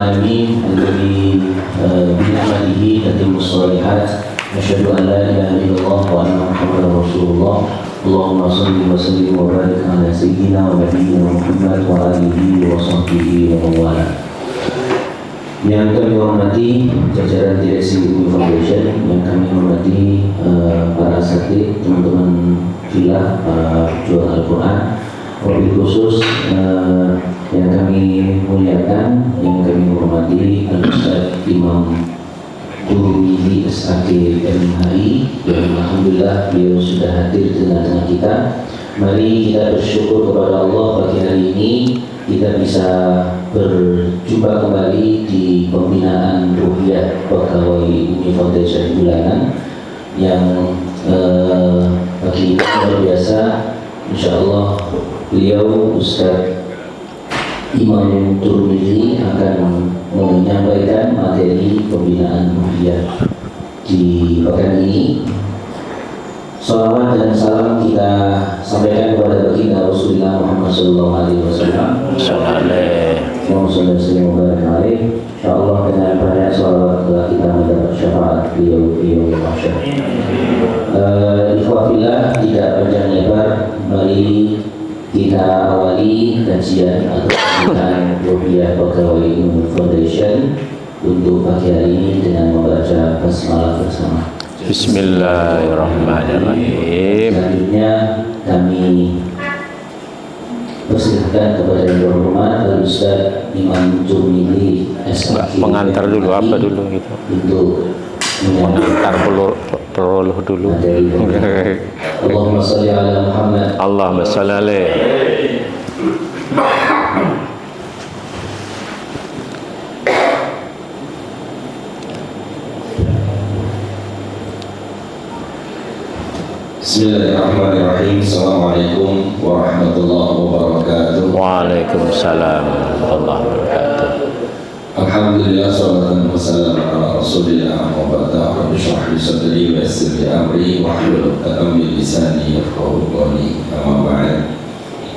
العالمين الذي بنعمته تتم الصالحات أشهد أن لا إله إلا الله وأن محمدا رسول الله اللهم صل وسلم وبارك على سيدنا ونبينا محمد وآله وصحبه ومن والاه. Yang kami hormati jajaran direksi Umi Foundation, yang kami hormati para asatidz, teman-teman filah, para jual Al-Quran, wabil khusus yang kami muliakan, yang kami hormati Al-Ustaz Imam Turmizi SAK MHI, yang alhamdulillah beliau sudah hadir di tengah-tengah kita. Mari kita bersyukur kepada Allah pagi hari ini kita bisa berjumpa kembali di pembinaan ruhiyah pegawai Umi Foundation bulanan yang bagi kita luar biasa. Insyaallah beliau Ustaz Imam Turmizi akan menyampaikan materi pembinaan ruhiyah di pekan ini. Salawat dan salam kita sampaikan kepada baginda Rasulullah Muhammad sallallahu alaihi wasallam. Insyaallah dengan banyak salawat telah kita mendapat syafaat beliau yang masyhur. Ikhwafillah, tidak panjang lebar, mari kita awali kajian atau pembinaan ruhiyah pegawai Umi Foundation untuk pagi hari ini dengan membaca basmalah bersama. Bismillahirrahmanirrahim. Selanjutnya kami persilahkan kepada yang berhormat Al-Ustaz Imam Turmizi SAK. Pengantar dulu apa dulu gitu? Untuk pengantar prolog dulu. Allahumma shalli ala Muhammad. Allahumma shalli alaihi. Bismillahirrahmanirrahim. Assalamualaikum warahmatullahi wabarakatuh. Waalaikumsalam warahmatullahi wabarakatuh. Alhamdulillah, salatan wa salam ala rasulillah wa ba'da. Rabbi shrah li sadri wa yassir li amri wahlul 'uqdatam min lisani yafqahu qawli. Amma ba'd.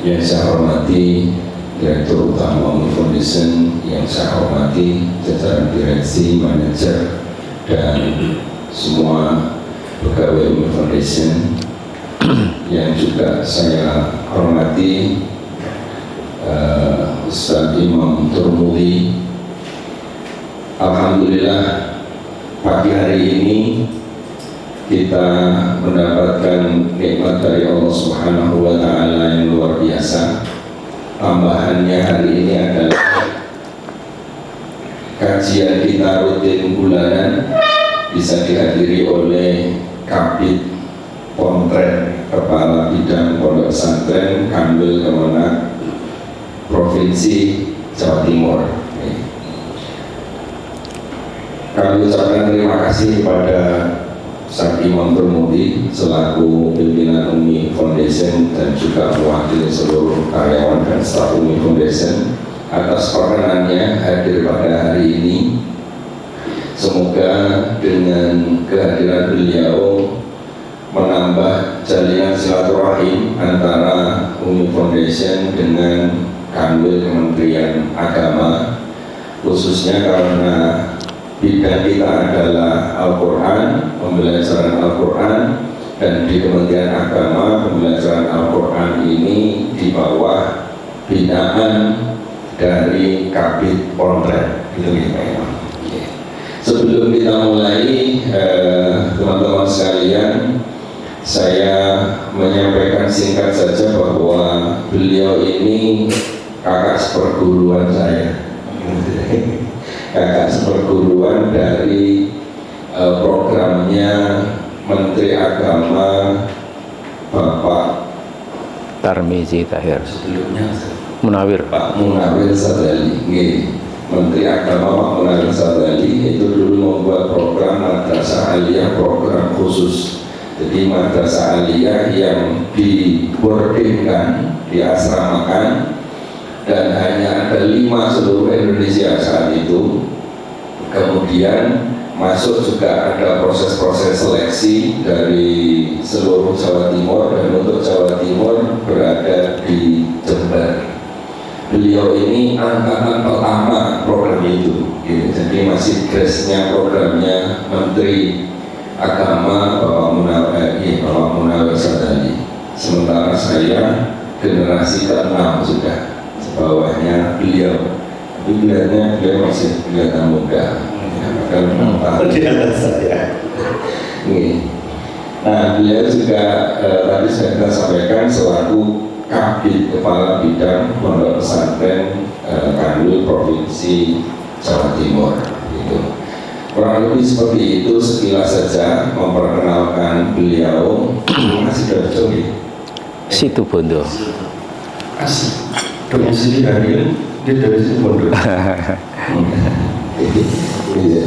Yang saya hormati Direktur Utama Umi Foundation, yang saya hormati jajaran direksi, manajer dan semua pegawai Umi Foundation, yang juga saya hormati Ustaz Imam Turmizi. Alhamdulillah pagi hari ini kita mendapatkan nikmat dari Allah Subhanahu wa Ta'ala yang luar biasa. Tambahannya hari ini adalah kajian kita rutin bulanan bisa dihadiri oleh Kabid Pontren, Kepala Bidang Pondok Pesantren Kanwil Kemenak Provinsi Jawa Timur. Kami ucapkan terima kasih kepada Ustaz Imam Turmizi selaku pimpinan Umi Foundation dan juga mewakili seluruh karyawan dan staf Umi Foundation atas perkenannya hadir pada hari ini. Semoga dengan kehadiran beliau menambah jalinan silaturahim antara Umi Foundation dengan Kanwil Kementerian Agama, khususnya karena bidang kita adalah Al-Quran, pembelajaran Al-Quran, dan di Kementerian Agama pembelajaran Al-Quran ini di bawah binaan dari Kabid Pontren. Itu ya. Sebelum kita mulai, teman-teman sekalian, saya menyampaikan singkat saja bahwa beliau ini kakak seperguruan saya. Kakak seperguruan dari programnya Menteri Agama Bapak Tarmizi Tahir. Sebelumnya Munawir. Pak Munawir Sadali. Menteri Agama Pak Munawir Sadali itu dulu membuat program Madrasah Aliyah, program khusus. Jadi Madrasah Aliyah yang dibordingkan, diasramakan, dan hanya ada 5 seluruh Indonesia saat itu. Kemudian masuk juga ada proses-proses seleksi dari seluruh Jawa Timur, dan untuk Jawa Timur berada di Jember. beliau ini angkatan pertama program itu, gitu. Jadi masih grace-nya programnya Menteri Agama Bapak Munawir Sadali. Sementara saya generasi ke-6 sudah, sebawahnya beliau. Tapi beliau masih kelihatan muda, di atas saya. Nah, beliau juga tadi saya kita sampaikan selaku Kabid Kepala Bidang Pondok Pesantren Kanwil Provinsi Jawa Timur. Gitu. Kurang lebih seperti itu sekilas saja memperkenalkan beliau. Masih dari Jogja. Situ Bondo. Asik. Domisili dari situ Bondo.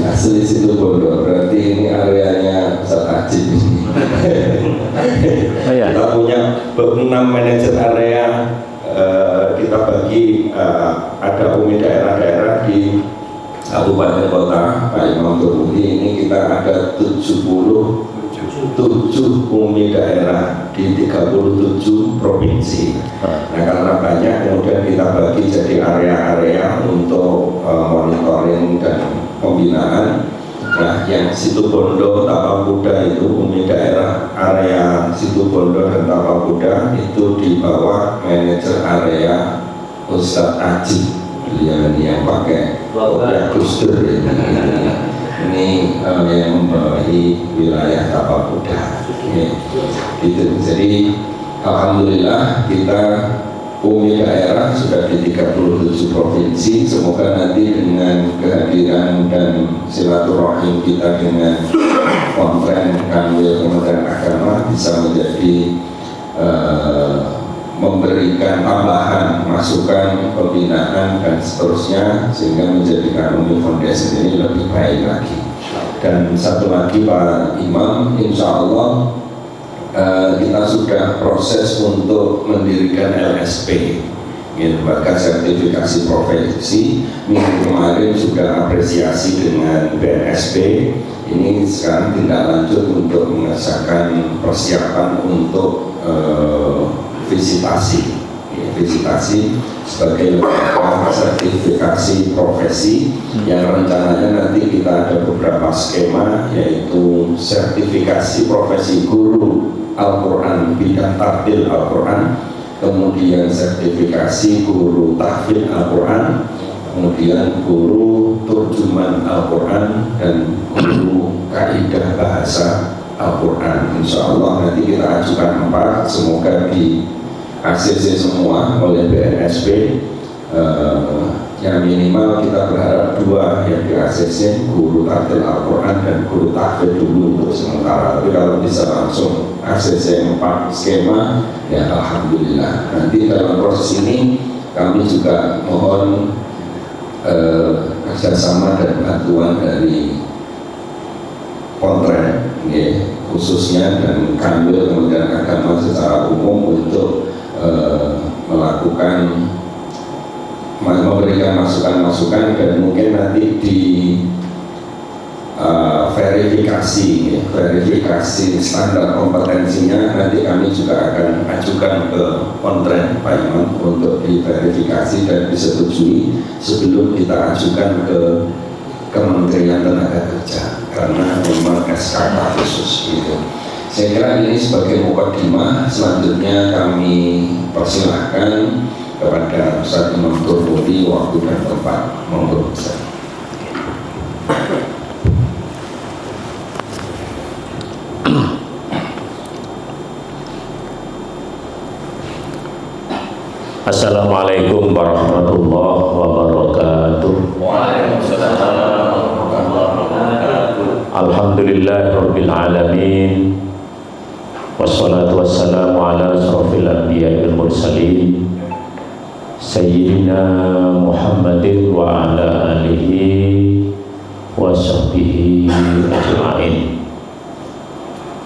Asli situ Bondo. Berarti ini areanya Ustaz Ajib. Oh, ya. Kita punya 6 manajer area. Kita bagi ada umi daerah-daerah di kabupaten kota. Pak Imam Turmudi ini kita ada 77 umi daerah di 37 provinsi. Nah, karena banyak kemudian kita bagi jadi area-area untuk monitoring dan pembinaan. Nah, yang Situ Bondo, Tapal Kuda itu umi daerah area Situ Bondo dan Tapal Kuda itu di bawah manajer area Ustadz Ajib. Beliau ini yang pakai Gus Dur ini yang membawahi wilayah Tapal Kuda. Gitu. Jadi alhamdulillah kita umi daerah sudah di 37 provinsi. Semoga nanti dengan kehadiran dan silaturahim kita dengan kontren Kanwil Kementerian Agama bisa menjadi memberikan tambahan masukan, pembinaan dan seterusnya sehingga menjadikan Umi Foundation ini lebih baik lagi. Dan satu lagi Pak Imam, insya Allah kita sudah proses untuk mendirikan LSP, Lembaga Sertifikasi Profesi. Minggu kemarin sudah apresiasi dengan BNSP. Ini sekarang tindak lanjut untuk mengesahkan persiapan untuk visitasi sebagai lembaga sertifikasi profesi yang rencananya nanti kita ada beberapa skema, yaitu sertifikasi profesi guru Al-Quran bidang tahfidz Al-Quran, kemudian sertifikasi guru tahfidz Al-Quran, kemudian guru turjuman Al-Quran dan guru kaidah bahasa Al-Quran. Insya Allah nanti kita ajukan 4, semoga di ACC semua oleh BNSP. Yang minimal kita berharap 2 yang di ACC, guru tahfidz Al-Quran dan guru tahfidz dulu untuk sementara. Tapi kalau bisa langsung ACC 4 skema, ya alhamdulillah. Nanti dalam proses ini kami juga mohon kerjasama dan bantuan dari kontren, khususnya dan Kanwil Kementerian Agama secara umum untuk memberikan masukan-masukan dan mungkin nanti di verifikasi standar kompetensinya nanti kami juga akan ajukan ke kontren Pak Imam untuk diverifikasi dan disetujui sebelum kita ajukan ke Kementerian Tenaga Kerja karena memang SKK khusus gitu. Saya kira ini sebagai mukadimah. Selanjutnya kami persilahkan kepada Ustaz Imam Turmudi waktu dan tempat. Monggo Ustaz. Assalamualaikum warahmatullahi wabarakatuh. Waalaikumsalam warahmatullahi wabarakatuh. Alhamdulillahirabbil alamin. Wassalatu wassalamu ala asrofil anbiya'i wal mursalin Sayyidina Muhammadin wa ala alihi wa sahbihi ajma'in.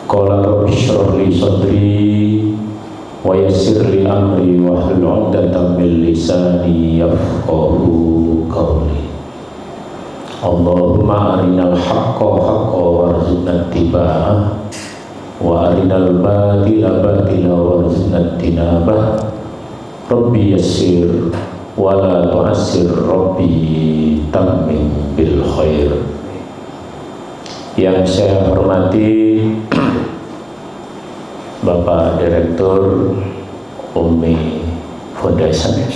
Qala rabbi shrah li sadri wa yassir li amri wa hlul 'uqdatam min lisani yafqahu qawli. Allahumma arinal haqqa haqqan warzuqna ittiba'ah wa arinal batila batila warzuqna ijtinabah. Rabbi yassir wala tu'assir rabbi tammin bil khair. Yang saya hormati Bapak Direktur Ummi Foundation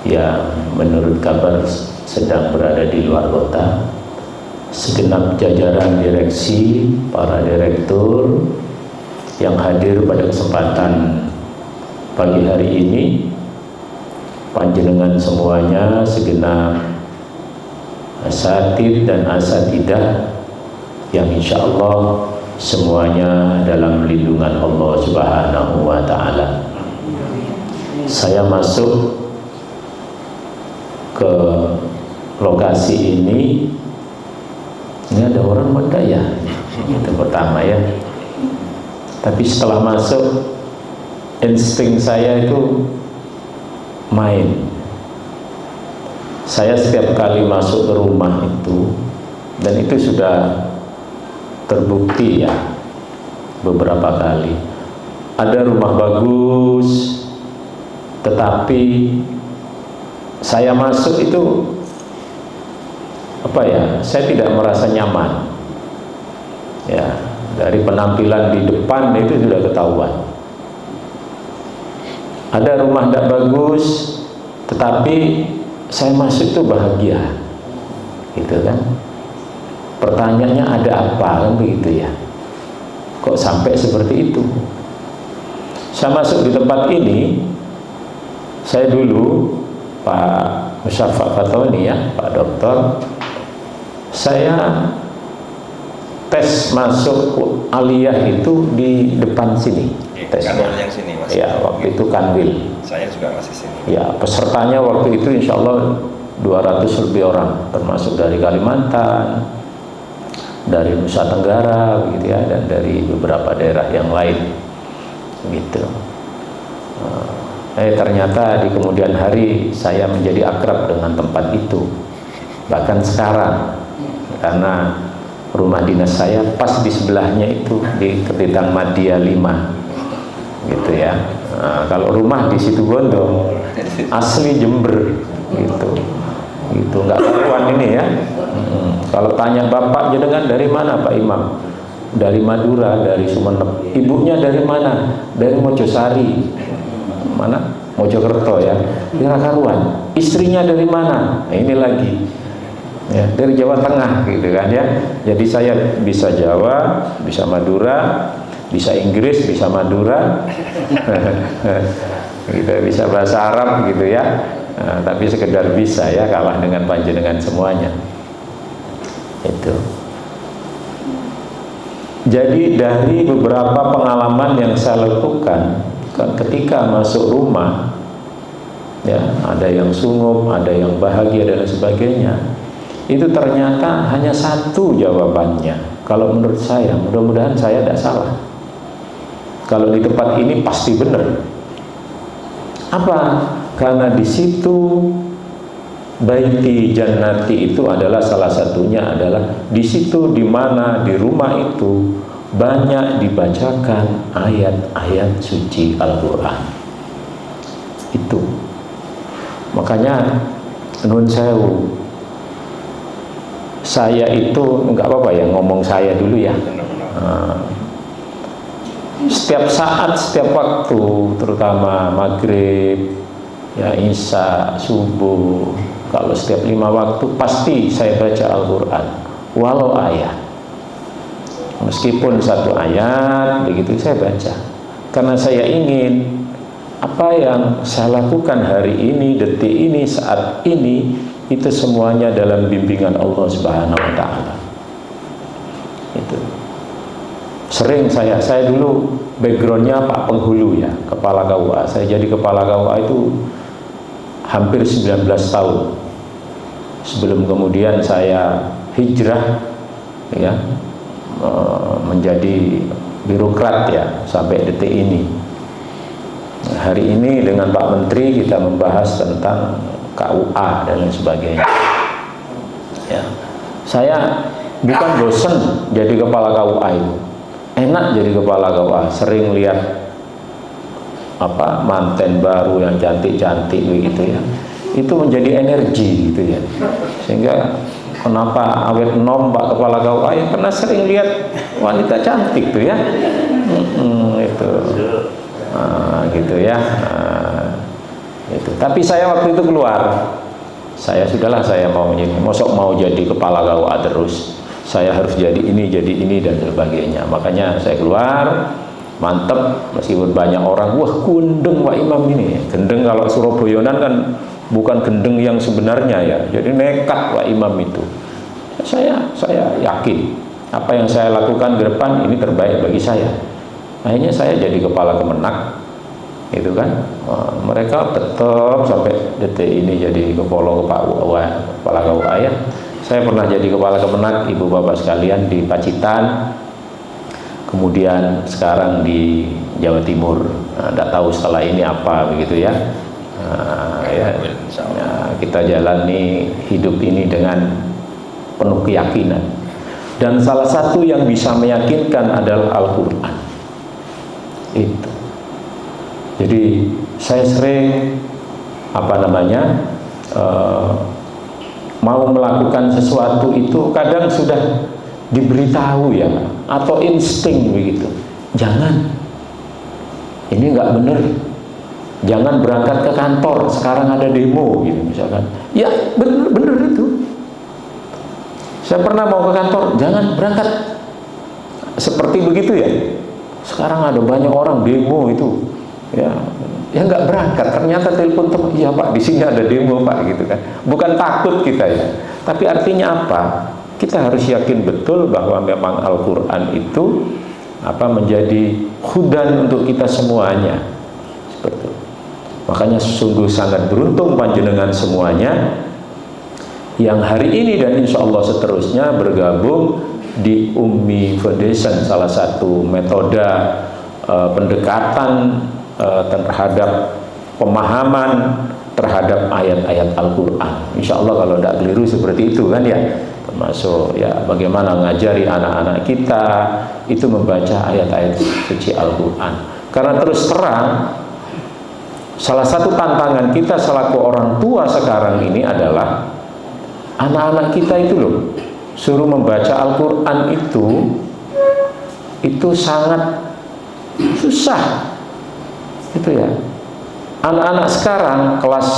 yang menurut kabar sedang berada di luar kota, segenap jajaran direksi, para direktur yang hadir pada kesempatan pagi hari ini, panjenengan semuanya, segenap asatid dan asatidah yang insya Allah semuanya dalam lindungan Allah Subhanahu wa Ta'ala. Saya masuk ke lokasi ini ada orang muda ya, itu pertama ya. Tapi setelah masuk, insting saya itu main. Saya setiap kali masuk ke rumah itu, dan itu sudah terbukti ya beberapa kali, ada rumah bagus, tetapi saya masuk itu apa ya, saya tidak merasa nyaman ya. Dari penampilan di depan itu sudah ketahuan. Ada rumah tidak bagus, tetapi saya masuk itu bahagia, gitu kan. Pertanyaannya ada apa, kan begitu ya. Kok sampai seperti itu? Saya masuk di tempat ini, saya dulu Pak Musyafa Fatoni ya, Pak Dokter, saya tes masuk aliyah itu di depan sini. Tesnya. Yang sini Mas. Ya, waktu itu Kanwil. Saya juga masih sini. Ya, pesertanya waktu itu insya Allah 200 lebih orang, termasuk dari Kalimantan, dari Nusa Tenggara, begitu ya, dan dari beberapa daerah yang lain, gitu. Ternyata di kemudian hari saya menjadi akrab dengan tempat itu, bahkan sekarang, karena rumah dinas saya pas di sebelahnya itu di Ketitang Madia 5, gitu ya. Nah, kalau rumah di Situbondo asli Jember, gitu nggak karuan ini ya. Kalau tanya bapak jenengan dari mana Pak Imam? Dari Madura, dari Sumeneb. Ibunya dari mana? Dari Mojosari. Mana? Mojokerto ya. Kira karuan. Istrinya dari mana? Nah, ini lagi. Ya, dari Jawa Tengah gitu kan ya. Jadi saya bisa Jawa, bisa Madura, bisa Inggris, bisa Madura. Gitu, bisa bahasa Arab gitu ya. Nah, tapi sekedar bisa ya, kalah dengan panjenengan semuanya. Itu. Jadi dari beberapa pengalaman yang saya lakukan ketika masuk rumah, ya, ada yang sungguh, ada yang bahagia dan sebagainya. Itu ternyata hanya satu jawabannya. Kalau menurut saya, mudah-mudahan saya tidak salah. Kalau di tempat ini pasti benar. Apa? Karena di situ baiti jannati itu adalah salah satunya, adalah di situ di mana di rumah itu banyak dibacakan ayat-ayat suci Al-Quran. Itu makanya nun sewu, saya itu enggak apa-apa ya ngomong saya dulu ya. Setiap saat, setiap waktu, terutama maghrib, ya isya, subuh, kalau setiap 5 waktu pasti saya baca Al-Quran, walau ayat, meskipun satu ayat, begitu saya baca, karena saya ingin apa yang saya lakukan hari ini, detik ini, saat ini, itu semuanya dalam bimbingan Allah Subhanahu wa Ta'ala. Itu sering saya dulu backgroundnya Pak Penghulu ya, kepala KUA. Saya jadi kepala KUA itu hampir 19 tahun sebelum kemudian saya hijrah ya, menjadi birokrat ya sampai detik ini. Hari ini dengan Pak Menteri kita membahas tentang KUA dan lain sebagainya ya. Saya bukan bosan jadi kepala KUA itu, enak jadi kepala KUA, sering lihat apa manten baru yang cantik-cantik begitu ya. itu menjadi energi gitu ya. Sehingga kenapa awet enom Pak Kepala KUA ya, karena sering lihat wanita cantik tuh ya. Itu gitu ya. Itu. Tapi saya waktu itu keluar. Saya mau jadi kepala KUA terus. Saya harus jadi ini dan sebagainya. Makanya saya keluar, mantep, meskipun banyak orang, wah gendeng Pak Imam ini. Gendeng kalau Surabayanan kan bukan gendeng yang sebenarnya ya. Jadi nekat Pak Imam itu. Saya yakin apa yang saya lakukan ke depan ini terbaik bagi saya. Akhirnya saya jadi kepala Kemenak, gitu kan. Mereka tetap sampai detik ini jadi kepala KUA ya. Saya pernah jadi kepala Kemenak, ibu bapak sekalian, di Pacitan, kemudian sekarang di Jawa Timur. Tidak tahu setelah ini apa begitu ya. Kita jalani hidup ini dengan penuh keyakinan. Dan salah satu yang bisa meyakinkan adalah Al-Quran. Itu. Jadi saya sering mau melakukan sesuatu itu kadang sudah diberitahu ya, atau insting begitu. Jangan, ini nggak benar. Jangan berangkat ke kantor, sekarang ada demo gitu misalkan. Ya benar itu. Saya pernah mau ke kantor, jangan berangkat. Seperti begitu ya. Sekarang ada banyak orang demo itu. Ya nggak berangkat, ternyata telepon teman, iya Pak, di sini ada demo Pak, gitu kan. Bukan takut kita ya, tapi artinya apa? Kita harus yakin betul bahwa memang Al-Quran itu menjadi hudan untuk kita semuanya. Seperti itu. Makanya sungguh sangat beruntung panjenengan semuanya yang hari ini dan insya Allah seterusnya bergabung di Ummi Foundation, salah satu metode pendekatan terhadap pemahaman terhadap ayat-ayat Al-Quran. Insya Allah kalau tidak keliru seperti itu kan ya, termasuk ya bagaimana ngajari anak-anak kita itu membaca ayat-ayat suci Al-Quran. Karena terus terang, salah satu tantangan kita selaku orang tua sekarang ini adalah anak-anak kita itu loh, suruh membaca Al-Quran itu sangat susah. Itu ya. Anak-anak sekarang kelas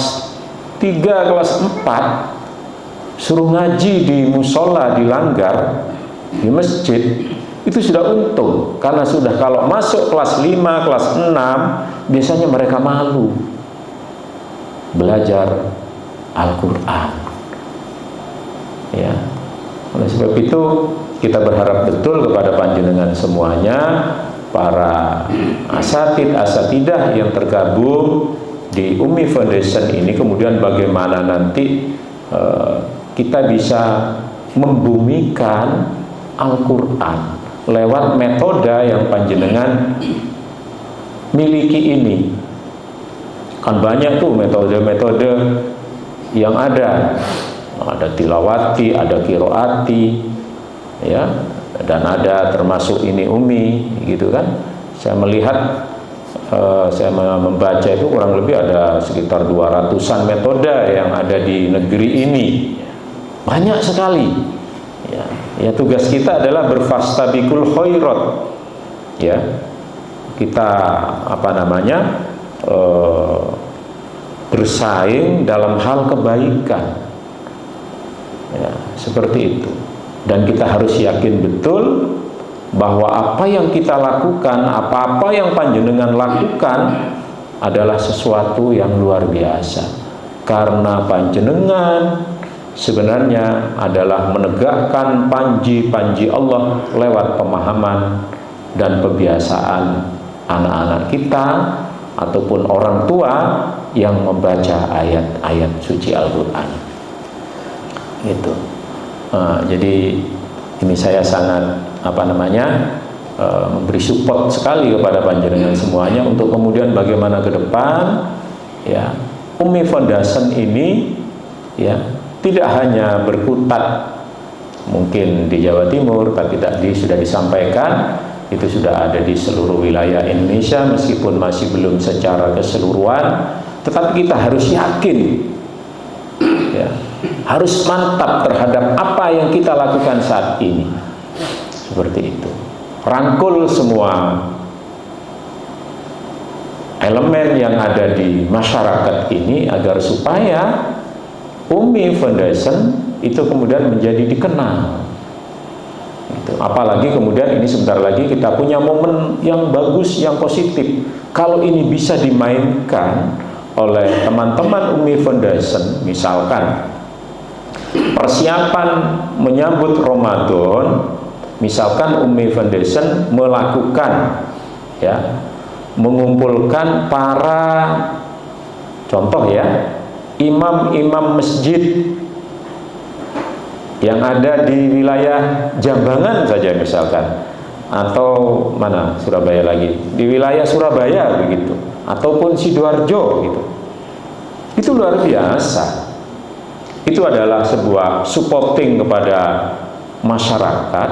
3, kelas 4 suruh ngaji di musola, di langgar, di masjid, itu sudah untung. Karena sudah kalau masuk kelas 5, kelas 6 biasanya mereka malu belajar Al-Quran ya. Oleh sebab itu kita berharap betul kepada panjenengan semuanya, para asatidah yang tergabung di Ummi Foundation ini, kemudian bagaimana nanti kita bisa membumikan Al-Quran lewat metode yang panjenengan miliki ini. Kan banyak tuh metode-metode yang ada tilawati, ada qiraati ya, dan ada termasuk ini Umi gitu kan. Saya melihat saya membaca itu kurang lebih ada sekitar 200-an metode yang ada di negeri ini, banyak sekali ya. Tugas kita adalah berfastabiqul khairat ya, kita bersaing dalam hal kebaikan ya, seperti itu. Dan kita harus yakin betul bahwa apa yang kita lakukan, apa-apa yang panjenengan lakukan adalah sesuatu yang luar biasa. Karena panjenengan sebenarnya adalah menegakkan panji-panji Allah lewat pemahaman dan kebiasaan anak-anak kita ataupun orang tua yang membaca ayat-ayat suci Al-Quran. Gitu. Jadi ini saya sangat memberi support sekali kepada panjenengan semuanya untuk kemudian bagaimana ke depan ya, Ummi Foundation ini ya tidak hanya berkutat mungkin di Jawa Timur, tapi tadi sudah disampaikan itu sudah ada di seluruh wilayah Indonesia meskipun masih belum secara keseluruhan, tetapi kita harus yakin harus mantap terhadap apa yang kita lakukan saat ini. Seperti itu. Rangkul semua elemen yang ada di masyarakat ini agar supaya Umi Foundation itu kemudian menjadi dikenal. Apalagi kemudian ini sebentar lagi kita punya momen yang bagus, yang positif. Kalau ini bisa dimainkan oleh teman-teman Umi Foundation, misalkan persiapan menyambut Ramadan, misalkan Umi Foundation melakukan ya, mengumpulkan para contoh ya, imam-imam masjid yang ada di wilayah Jambangan saja misalkan, atau mana Surabaya lagi, di wilayah Surabaya begitu, ataupun Sidoarjo gitu. Itu luar biasa. Itu adalah sebuah supporting kepada masyarakat,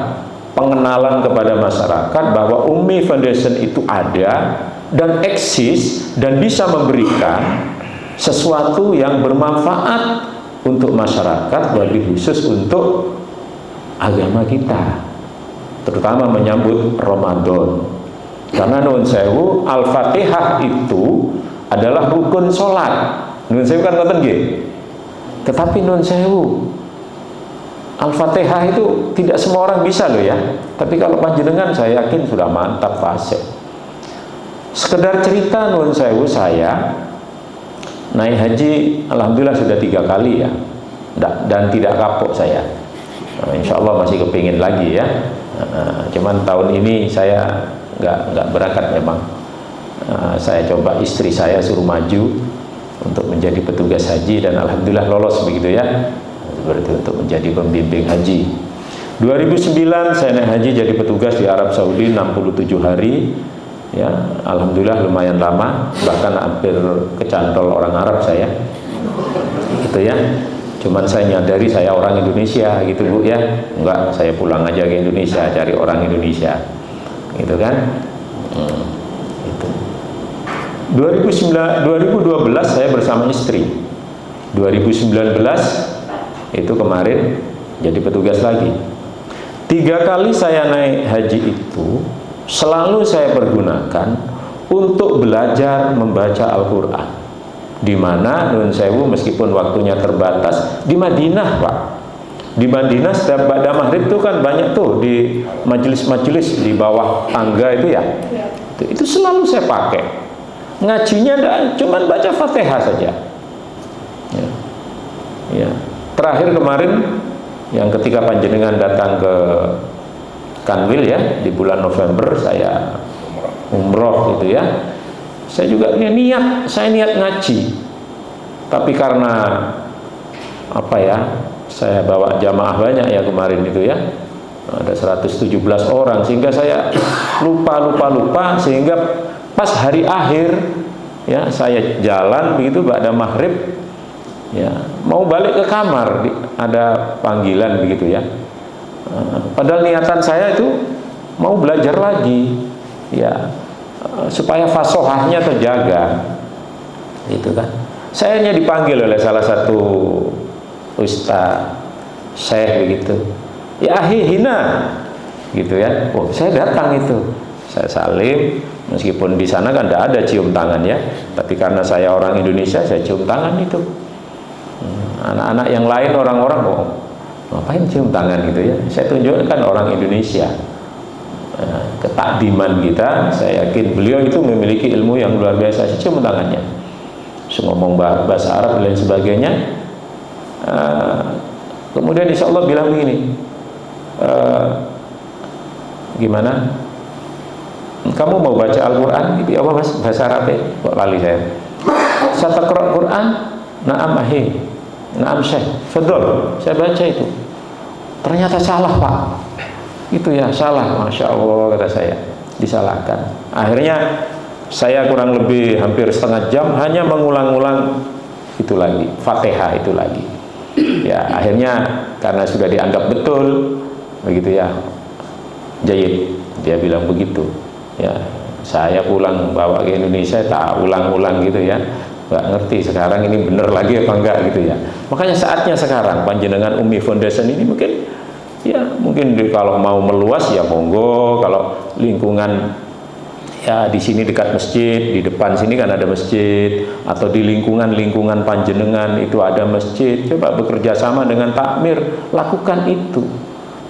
pengenalan kepada masyarakat bahwa Umi Foundation itu ada dan eksis dan bisa memberikan sesuatu yang bermanfaat untuk masyarakat, lebih khusus untuk agama kita, terutama menyambut Ramadan. Karena nun sewu, Al-Fatihah itu adalah rukun sholat. Nun sewu kan ngoten nggih. Tetapi nun sewu, Al-Fatihah itu tidak semua orang bisa loh ya. Tapi kalau panjenengan saya yakin sudah mantap fase. Sekedar cerita nun sewu, saya naik haji alhamdulillah sudah 3 kali ya, dan tidak kapok saya. Insya Allah masih kepingin lagi ya. Cuman tahun ini saya nggak berangkat memang. Saya coba istri saya suruh maju untuk menjadi petugas haji dan alhamdulillah lolos begitu ya, seperti untuk menjadi pembimbing haji. 2009 saya naik haji jadi petugas di Arab Saudi 67 hari. Ya, alhamdulillah lumayan lama, bahkan hampir kecantol orang Arab saya. Gitu ya. Cuman saya nyadari saya orang Indonesia gitu Bu ya. Enggak, saya pulang aja ke Indonesia cari orang Indonesia. Gitu kan? Gitu. 2012 saya bersama istri. 2019 itu kemarin jadi petugas lagi. 3 kali saya naik haji itu selalu saya pergunakan untuk belajar membaca Al-Quran. Di mana nun sewu meskipun waktunya terbatas di Madinah Pak. Di Madinah setiap ba'da maghrib itu kan banyak tuh di majelis-majelis di bawah tangga itu ya. Itu selalu saya pakai. Ngajinya enggak, cuman baca Fatihah saja. Ya. Ya. Terakhir kemarin yang ketika panjenengan datang ke Kanwil ya, di bulan November saya umroh gitu ya. Saya juga saya niat ngaji. Tapi karena apa ya, saya bawa jamaah banyak ya kemarin itu ya. Ada 117 orang sehingga saya lupa sehingga pas hari akhir ya saya jalan begitu ba'da maghrib ya, mau balik ke kamar ada panggilan begitu ya. Padahal niatan saya itu mau belajar lagi ya, supaya fasohahnya terjaga gitu kan. Saya hanya dipanggil oleh salah satu ustaz syekh begitu ya, hina gitu ya. Oh, saya datang itu, saya salim, meskipun di sana kan tidak ada cium tangan ya, tapi karena saya orang Indonesia saya cium tangan itu. Anak-anak yang lain orang-orang ngapain cium tangan gitu ya. Saya tunjukkan orang Indonesia, ketakdiman kita. Saya yakin beliau itu memiliki ilmu yang luar biasa. Saya cium tangannya, ngomong bahasa Arab dan lain sebagainya. Kemudian insya Allah bilang begini, gimana? Kamu mau baca Al-Quran? Itu apa mas? Bahasa Arab ya? Kok lali saya. Saya taqra' Quran? Na'am ahi, na'am syekh, fadol. Saya baca itu. Ternyata salah Pak. Itu ya salah, Masya Allah kata saya. Disalahkan. Akhirnya saya kurang lebih hampir setengah jam hanya mengulang-ulang itu lagi, Fatihah itu lagi. Ya akhirnya karena sudah dianggap betul begitu ya, Jayid dia bilang begitu ya, saya pulang bawa ke Indonesia tak ulang-ulang gitu ya. nggak ngerti sekarang ini bener lagi apa enggak gitu ya. Makanya saatnya sekarang panjenengan Umi Foundation ini mungkin kalau mau meluas ya monggo, kalau lingkungan ya di sini dekat masjid, di depan sini kan ada masjid, atau di lingkungan panjenengan itu ada masjid, coba bekerja sama dengan takmir, lakukan itu.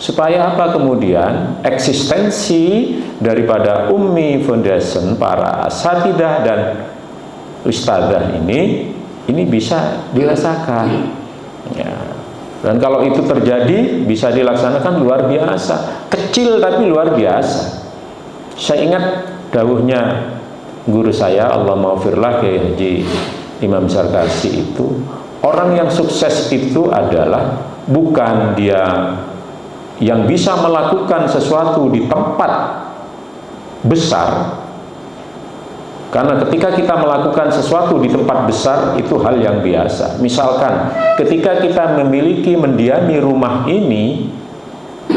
Supaya apa kemudian eksistensi daripada Ummi Foundation, para asatidah dan ustadzah ini bisa dirasakan ya. Dan kalau itu terjadi bisa dilaksanakan luar biasa, kecil tapi luar biasa. Saya ingat dawuhnya guru saya, Allah maghfirlah, Kiai Haji Imam Sarkasi, itu orang yang sukses itu adalah bukan dia yang bisa melakukan sesuatu di tempat besar, karena ketika kita melakukan sesuatu di tempat besar itu hal yang biasa. Misalkan ketika kita mendiami rumah ini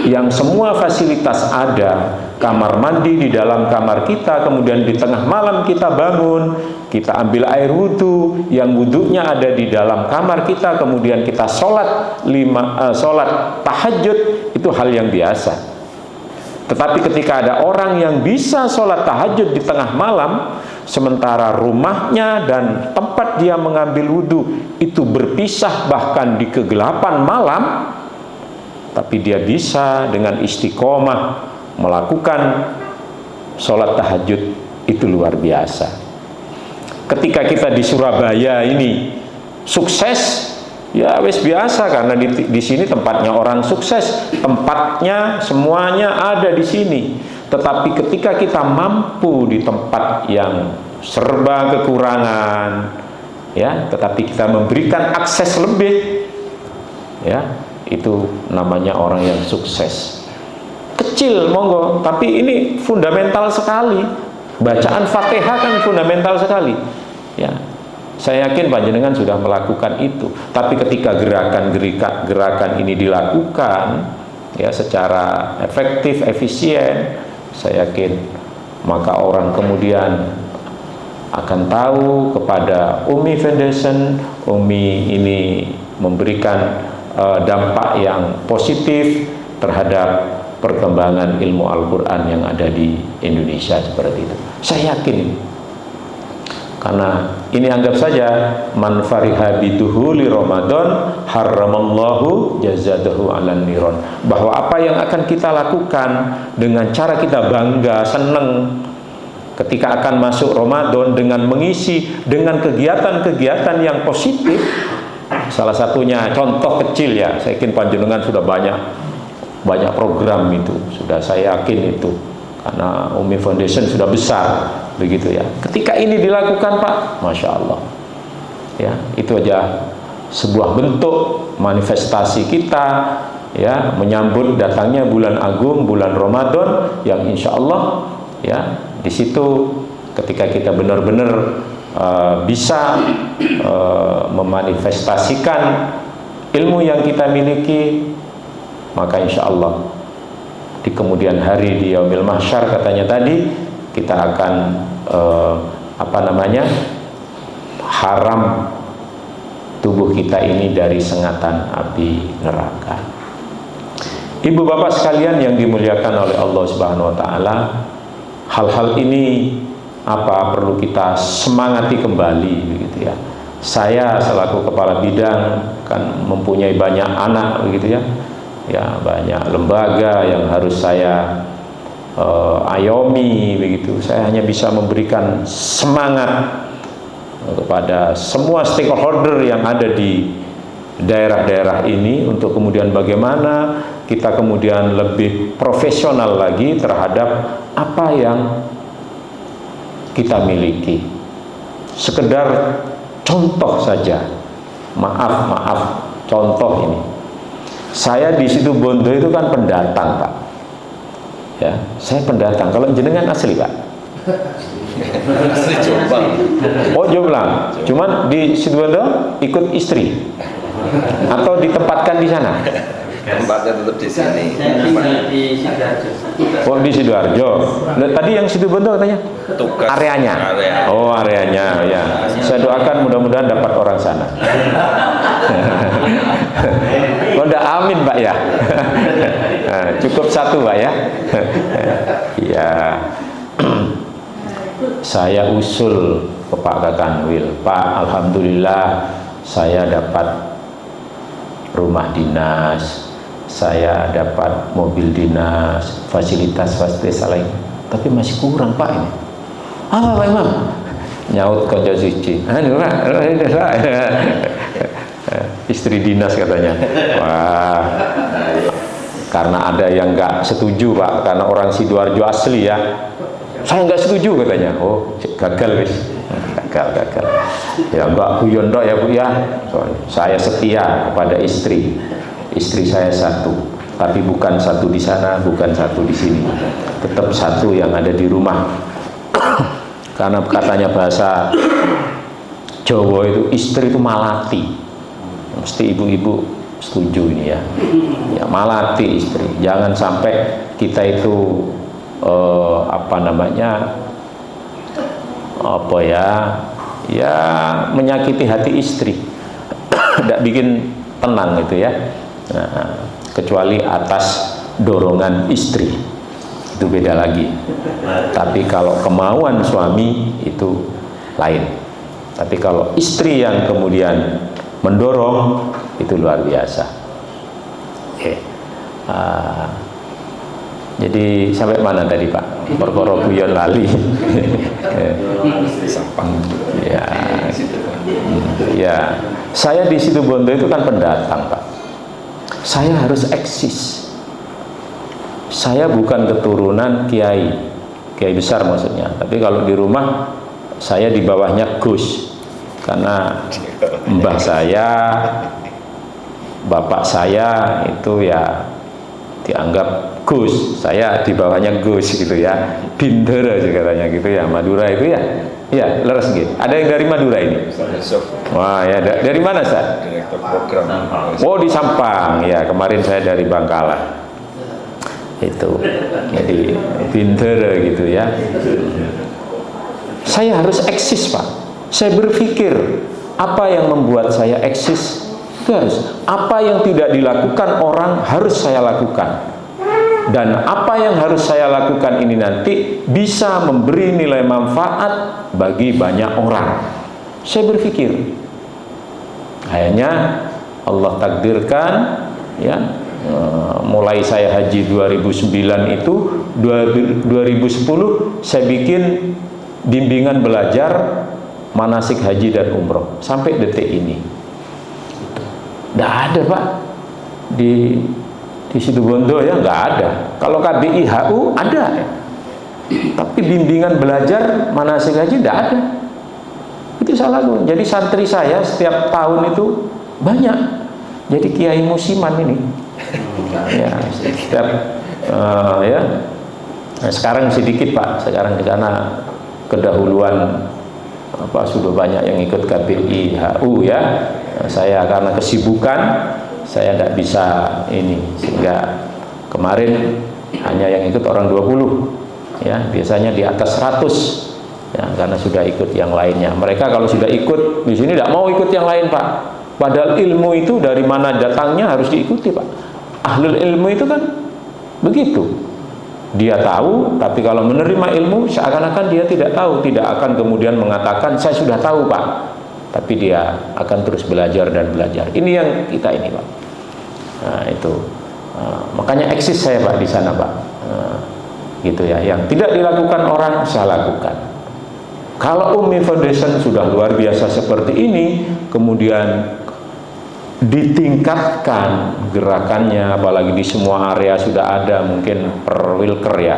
yang semua fasilitas ada, kamar mandi di dalam kamar kita, kemudian di tengah malam kita bangun, kita ambil air wudhu, yang wudhunya ada di dalam kamar kita, kemudian kita sholat tahajud, itu hal yang biasa. Tetapi ketika ada orang yang bisa sholat tahajud di tengah malam, sementara rumahnya dan tempat dia mengambil wudhu itu berpisah bahkan di kegelapan malam, tapi dia bisa dengan istiqomah melakukan sholat tahajud, itu luar biasa. Ketika kita di Surabaya ini sukses, ya wes biasa, karena di sini tempatnya orang sukses, tempatnya semuanya ada di sini. Tetapi ketika kita mampu di tempat yang serba kekurangan, ya, tetapi kita memberikan akses lebih, ya, itu namanya orang yang sukses. Kecil monggo, tapi ini fundamental sekali. Bacaan Fatihah kan fundamental sekali, ya. Saya yakin panjenengan sudah melakukan itu. Tapi ketika gerakan ini dilakukan ya secara efektif, efisien, saya yakin maka orang kemudian akan tahu kepada Ummi Foundation, Ummi ini memberikan dampak yang positif terhadap perkembangan ilmu Al-Quran yang ada di Indonesia, seperti itu. Saya yakin, karena ini anggap saja man fariha biduhuli Ramadan haramallahu jazadahu alan niron, bahwa apa yang akan kita lakukan dengan cara kita bangga, seneng ketika akan masuk Ramadan dengan mengisi dengan kegiatan-kegiatan yang positif. Salah satunya contoh kecil ya, saya yakin panjenengan sudah banyak program itu, sudah saya yakin itu, karena Ummi Foundation sudah besar begitu ya. Ketika ini dilakukan Pak, Masya Allah ya, itu aja sebuah bentuk manifestasi kita ya, menyambut datangnya bulan agung, bulan Ramadan, yang insya Allah ya, di situ ketika kita benar-benar bisa memanifestasikan ilmu yang kita miliki, maka insya Allah di kemudian hari di Yaumil Mahsyar katanya tadi, kita akan haram tubuh kita ini dari sengatan api neraka. Ibu bapak sekalian yang dimuliakan oleh Allah Subhanahu wa taala, hal-hal ini perlu kita semangati kembali begitu ya. Saya selaku kepala bidang kan mempunyai banyak anak begitu ya. Ya, banyak lembaga yang harus saya ayomi begitu. Saya hanya bisa memberikan semangat kepada semua stakeholder yang ada di daerah-daerah ini untuk kemudian bagaimana kita kemudian lebih profesional lagi terhadap apa yang kita miliki. Sekedar contoh saja, maaf contoh ini. Saya di situ Bondo itu kan pendatang Pak ya, saya pendatang. Kalau jenengan asli Pak? Asli Jombang. Oh Jombang, cuman di situ Bondo ikut istri atau ditempatkan di sana? Tempatnya tetap di sini. Saya tinggal di Sidoarjo. Oh, di Sidoarjo. Tadi yang Situbondo katanya? Tugas Areanya. area. Oh, areanya ya. Saya doakan mudah-mudahan dapat orang sana. Oh, enggak, amin Pak ya. Nah, cukup satu Pak ya. Ya. Saya usul ke Pak Kakanwil, Pak, alhamdulillah saya dapat rumah dinas, saya dapat mobil dinas, fasilitas lain, tapi masih kurang Pak ini. Apa Pak Imam? Nyaut konco suci. Istri dinas katanya. Wah, karena ada yang nggak setuju Pak, karena orang Sidoarjo asli ya. Saya nggak setuju katanya. Oh, gagal wis. Gagal. Ya Mbak Guyon dok ya Bu ya. Saya setia kepada istri. Istri saya satu, tapi bukan satu di sana, bukan satu di sini. Tetap satu yang ada di rumah. Karena katanya bahasa Jawa itu istri itu malati. Mesti ibu-ibu setuju ini ya. Ya malati istri. Jangan sampai kita itu menyakiti hati istri. Tidak bikin tenang gitu ya. Nah, kecuali atas dorongan istri, itu beda lagi. Tapi kalau kemauan suami itu lain. Tapi kalau istri yang kemudian mendorong, itu luar biasa. Oke. Jadi sampai mana tadi Pak? Perkara guyon lali. Ya. Ya. Saya di Situbondo itu kan pendatang Pak. Saya harus eksis. Saya bukan keturunan kiai besar maksudnya. Tapi kalau di rumah saya di bawahnya Gus. Karena mbah saya, bapak saya itu ya dianggap Gus, saya di bawahnya Gus gitu ya. Bindara sih katanya gitu ya, Madura itu ya. Ya, leres gitu. Ada yang dari Madura ini? Wah, ya dari mana, Ustaz? Direktur program. Oh, di Sampang. Ya, kemarin saya dari Bangkalan. Itu. Jadi Bindara gitu ya. Saya harus eksis, Pak. Saya berpikir apa yang membuat saya eksis? Itu harus. Apa yang tidak dilakukan orang harus saya lakukan. Dan apa yang harus saya lakukan ini nanti bisa memberi nilai manfaat bagi banyak orang. Saya berpikir, akhirnya Allah takdirkan ya, mulai saya haji 2009 itu 2010 saya bikin bimbingan belajar manasik haji dan umroh sampai detik ini. Nggak ada Pak di Situbondo ya, nggak ada. Kalau KBI HU ada, tapi bimbingan belajar manasik haji nggak ada. Itu salah gue. Jadi santri saya setiap tahun itu banyak. Jadi kiai musiman ini. Ya, setiap ya. Nah, sekarang sedikit Pak. Sekarang karena kedahuluan sudah banyak yang ikut KBI HU ya. Nah, saya karena kesibukan saya tidak bisa ini, sehingga kemarin hanya yang ikut orang 20 ya, biasanya di atas 100 ya, karena sudah ikut yang lainnya. Mereka kalau sudah ikut di sini tidak mau ikut yang lain Pak, padahal ilmu itu dari mana datangnya harus diikuti Pak. Ahlul ilmu itu kan begitu, dia tahu, tapi kalau menerima ilmu seakan-akan dia tidak tahu, tidak akan kemudian mengatakan saya sudah tahu Pak, tapi dia akan terus belajar dan belajar. Ini yang kita ini Pak. Nah itu makanya eksis saya Pak di sana Pak. Gitu ya. Yang tidak dilakukan orang saya lakukan. Kalau Umi Foundation sudah luar biasa seperti ini, kemudian ditingkatkan gerakannya, apalagi di semua area sudah ada, mungkin per wilker ya,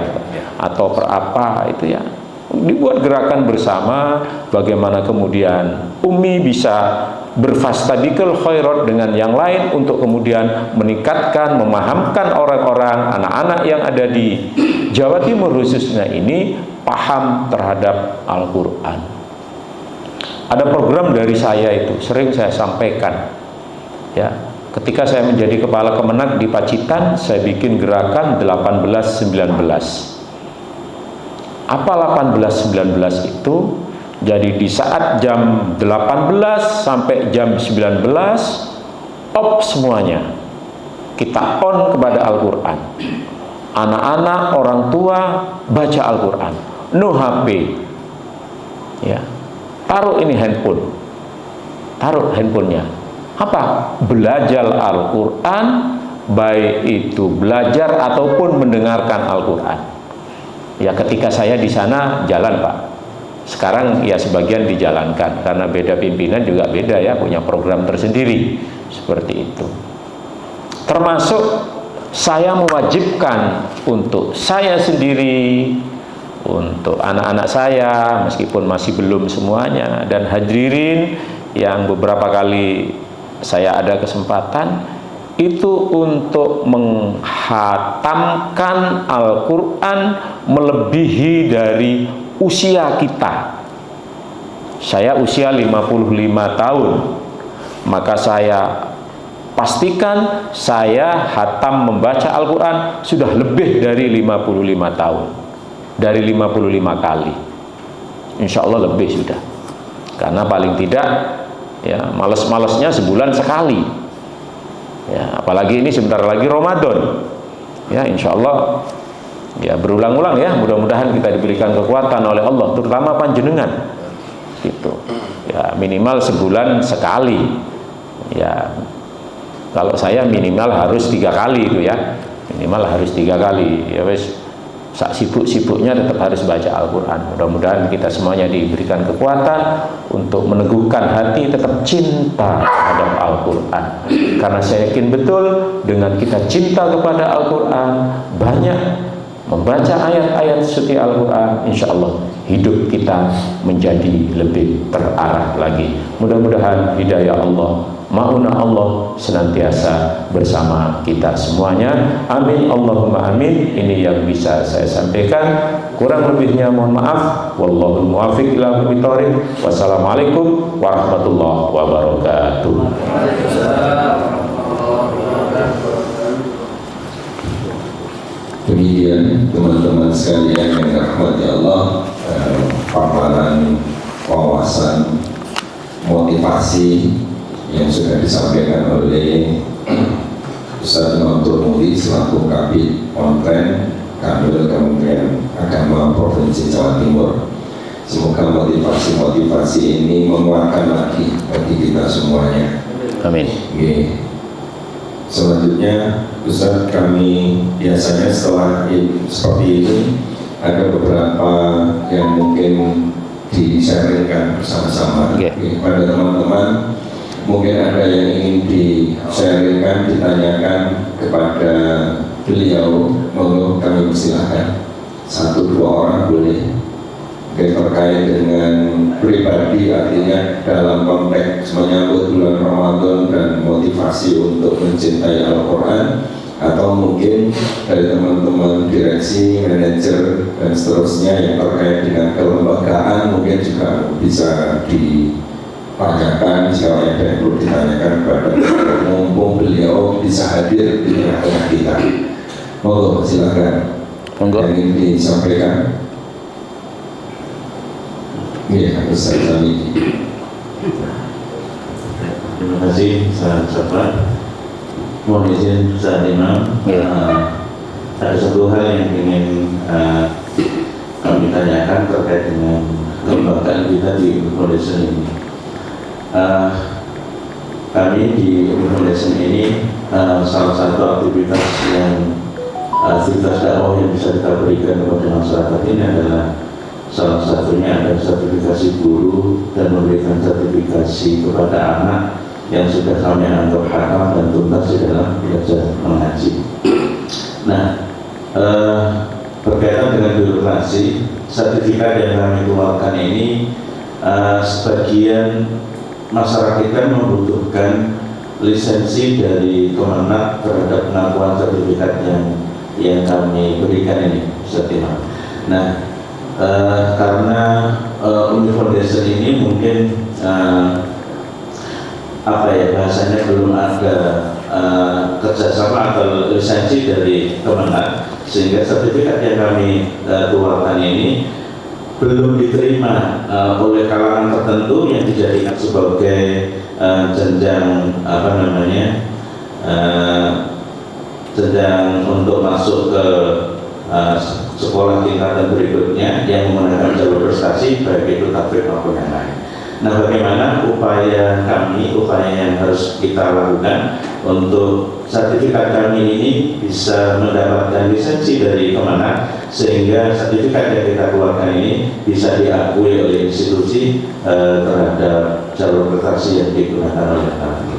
atau per apa itu ya. Dibuat gerakan bersama, bagaimana kemudian Umi bisa berfastadikal khairat dengan yang lain untuk kemudian meningkatkan, memahamkan orang-orang, anak-anak yang ada di Jawa Timur khususnya ini paham terhadap Al-Quran. Ada program dari saya itu sering saya sampaikan ya, ketika saya menjadi kepala Kemenak di Pacitan, saya bikin gerakan 18-19. Apa 18-19 itu? Jadi di saat jam 18 sampai jam 19 off semuanya, kita on kepada Al-Quran. Anak-anak, orang tua baca Al-Quran, no HP ya. Taruh ini handphone, taruh handphonenya. Apa? Belajar Al-Quran, baik itu belajar ataupun mendengarkan Al-Quran. Ya, ketika saya di sana jalan, Pak. Sekarang ya sebagian dijalankan karena beda pimpinan juga beda ya, punya program tersendiri seperti itu. Termasuk saya mewajibkan untuk saya sendiri, untuk anak-anak saya meskipun masih belum semuanya, dan hadirin yang beberapa kali saya ada kesempatan itu untuk menghatamkan Al-Quran melebihi dari usia kita. Saya usia 55 tahun, maka saya pastikan saya hatam membaca Al-Quran sudah lebih dari 55 tahun, dari 55 kali, insya Allah lebih sudah. Karena paling tidak ya, males-malesnya sebulan sekali ya, apalagi ini sebentar lagi Ramadan ya, insya Allah ya berulang-ulang ya, mudah-mudahan kita diberikan kekuatan oleh Allah, terutama panjenengan gitu ya, minimal sebulan sekali ya. Kalau saya minimal harus 3 kali itu ya, minimal harus 3 kali ya. Wes sak sibuk-sibuknya tetap harus baca Al-Quran. Mudah-mudahan kita semuanya diberikan kekuatan untuk meneguhkan hati, tetap cinta terhadap Al-Quran. Karena saya yakin betul dengan kita cinta kepada Al-Quran, banyak membaca ayat-ayat suci Al-Quran, insya Allah hidup kita menjadi lebih terarah lagi. Mudah-mudahan hidayah Allah, ma'unah Allah senantiasa bersama kita semuanya. Amin, Allahumma amin. Ini yang bisa saya sampaikan, kurang lebihnya mohon maaf. Wallahul muwaffiq ila aqwamit thoriq. Wassalamualaikum warahmatullahi wabarakatuh. Demikian teman-teman sekalian yang dirahmati Allah, paparan wawasan motivasi yang sudah disampaikan oleh Ustaz Imam Turmudi selaku Kabid Onren Kanwil Kementerian Agama Provinsi Jawa Timur. Semoga motivasi-motivasi ini menguatkan lagi bagi kita semuanya. Amin. Selanjutnya, Ustaz, kami biasanya setelah seperti ini ada beberapa yang mungkin di-sharingkan bersama-sama pada teman-teman. Mungkin ada yang ingin di-sharingkan, ditanyakan kepada beliau. Monggo kami persilahkan 1-2 orang boleh. Terkait dengan pribadi, artinya dalam konteks menyambut bulan Ramadan dan motivasi untuk mencintai Al-Quran, atau mungkin dari teman-teman direksi, manajer dan seterusnya yang terkait dengan kelembagaan, mungkin juga bisa ditanyakan jika ada yang perlu ditanyakan kepada mumpung beliau bisa hadir di tengah-tengah kita. Monggo silakan. Monggo. Yang ingin disampaikan. Iya, Ustaz Sami. Terima kasih, sahabat. Mohon izin Ustaz Imam. Ada satu hal yang ingin kami tanyakan terkait dengan kelembagaan kita di Foundation ini. Kami di Foundation ini salah satu aktivitas dakwah yang bisa kita berikan kepada masyarakat ini adalah salah satunya ada sertifikasi guru dan memberikan sertifikasi kepada anak yang sudah kami anggap hatam dan tuntas di dalam belajar mengaji. Nah, berkaitan dengan birokrasi, sertifikat yang kami keluarkan ini sebagian masyarakat kita membutuhkan lisensi dari Kemenak terhadap pengakuan sertifikat yang kami berikan ini, Ustaz Imam. Nah, karena Uni Foundation ini mungkin bahasanya belum ada kerjasama atau lisensi dari Kemenang, sehingga sertifikat yang kami keluarkan ini belum diterima oleh kalangan tertentu yang dijadikan sebagai jenjang jenjang untuk masuk ke sekolah tingkatan berikutnya yang menggunakan jalur prestasi, baik itu tabrik maupun yang lain. Nah, bagaimana upaya yang harus kita lakukan untuk sertifikat kami ini bisa mendapatkan lisensi dari Kemenang, sehingga sertifikat yang kita keluarkan ini bisa diakui oleh institusi terhadap jalur prestasi yang digunakan oleh kami.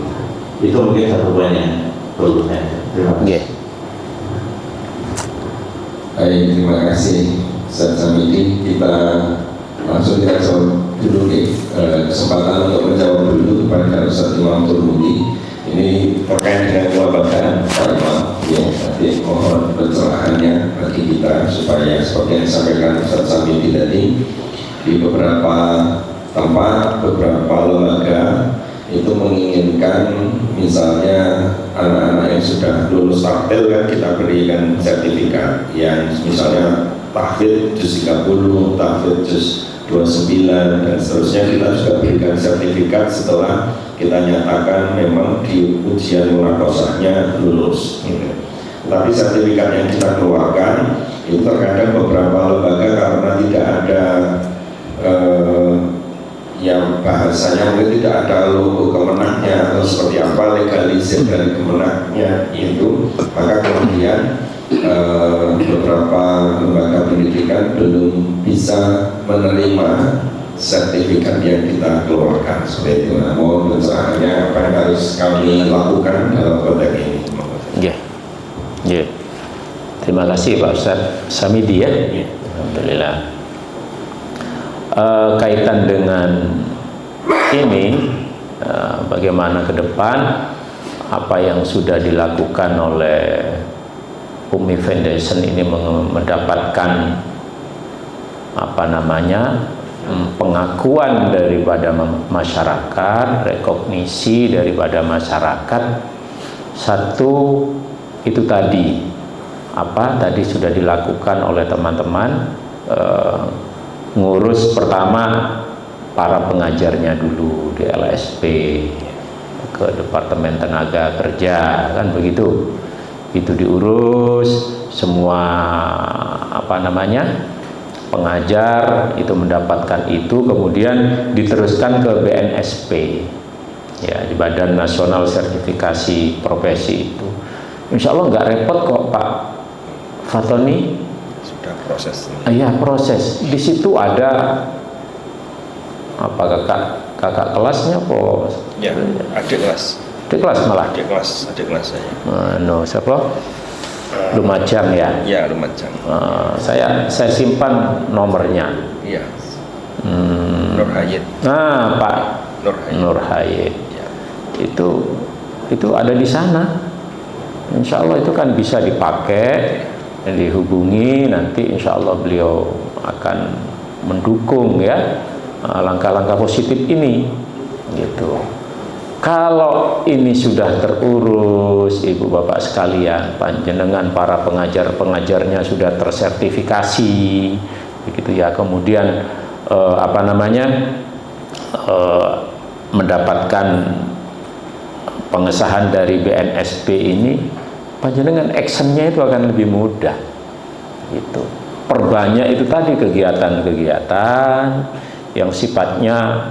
Itu mungkin satu poin yang perlu saya. Terima kasih. Baik, terima kasih Ustaz Samidi. Kita langsung jawab dulu nih, kesempatan untuk menjawab dulu kepada Ustaz Imam Turmudi. Ini terkait dengan kelembagaan Pak Imam yang nanti mohon pencerahannya bagi kita, supaya seperti yang disampaikan Ustaz Samidi tadi, di beberapa tempat, beberapa lembaga itu menginginkan misalnya anak-anak yang sudah lulus tahfidz kan kita berikan sertifikat, yang misalnya tahfidz juz 30, tahfidz juz 29 dan seterusnya, kita juga berikan sertifikat setelah kita nyatakan memang di ujian munakosahnya lulus. Tapi sertifikat yang kita keluarkan itu terkadang beberapa lembaga karena tidak ada yang bahasanya mungkin tidak ada logo Kemenangnya atau seperti apa legalisir dari Kemenangnya itu, maka kemudian beberapa lembaga pendidikan belum bisa menerima sertifikat yang kita keluarkan seperti itu. Nah, mohon pencerahannya apa yang harus kami lakukan dalam konteks ini. Ya. Terima kasih Pak Ustaz Samidi ya. Alhamdulillah. Kaitan dengan ini, bagaimana ke depan, apa yang sudah dilakukan oleh Umi Foundation ini mendapatkan pengakuan daripada masyarakat, rekognisi daripada masyarakat. Satu itu tadi sudah dilakukan oleh teman-teman, ngurus pertama para pengajarnya dulu di LSP ke Departemen Tenaga Kerja, kan begitu. Itu diurus semua pengajar itu mendapatkan itu, kemudian diteruskan ke BNSP ya, di Badan Nasional Sertifikasi Profesi itu. Insya Allah nggak repot kok Pak Fatoni. Sudah proses. Iya, proses. Di situ ada kakak kelasnya kok? Ya, adik kelas. Adik kelas malah. Adik kelas saya. Siapa? Lumajang ya. Ya, Lumajang. Saya simpan nomornya. Iya. Nur Hayid. Pak Nur Hayid. Ya. Itu ada di sana. Insya Allah itu kan bisa dipakai, dihubungi, nanti insya Allah beliau akan mendukung ya langkah-langkah positif ini gitu. Kalau ini sudah terurus, ibu bapak sekalian, panjenengan para pengajar-pengajarnya sudah tersertifikasi begitu ya, kemudian mendapatkan pengesahan dari BNSP ini, panjenengan actionnya itu akan lebih mudah gitu. Perbanyak itu tadi kegiatan-kegiatan yang sifatnya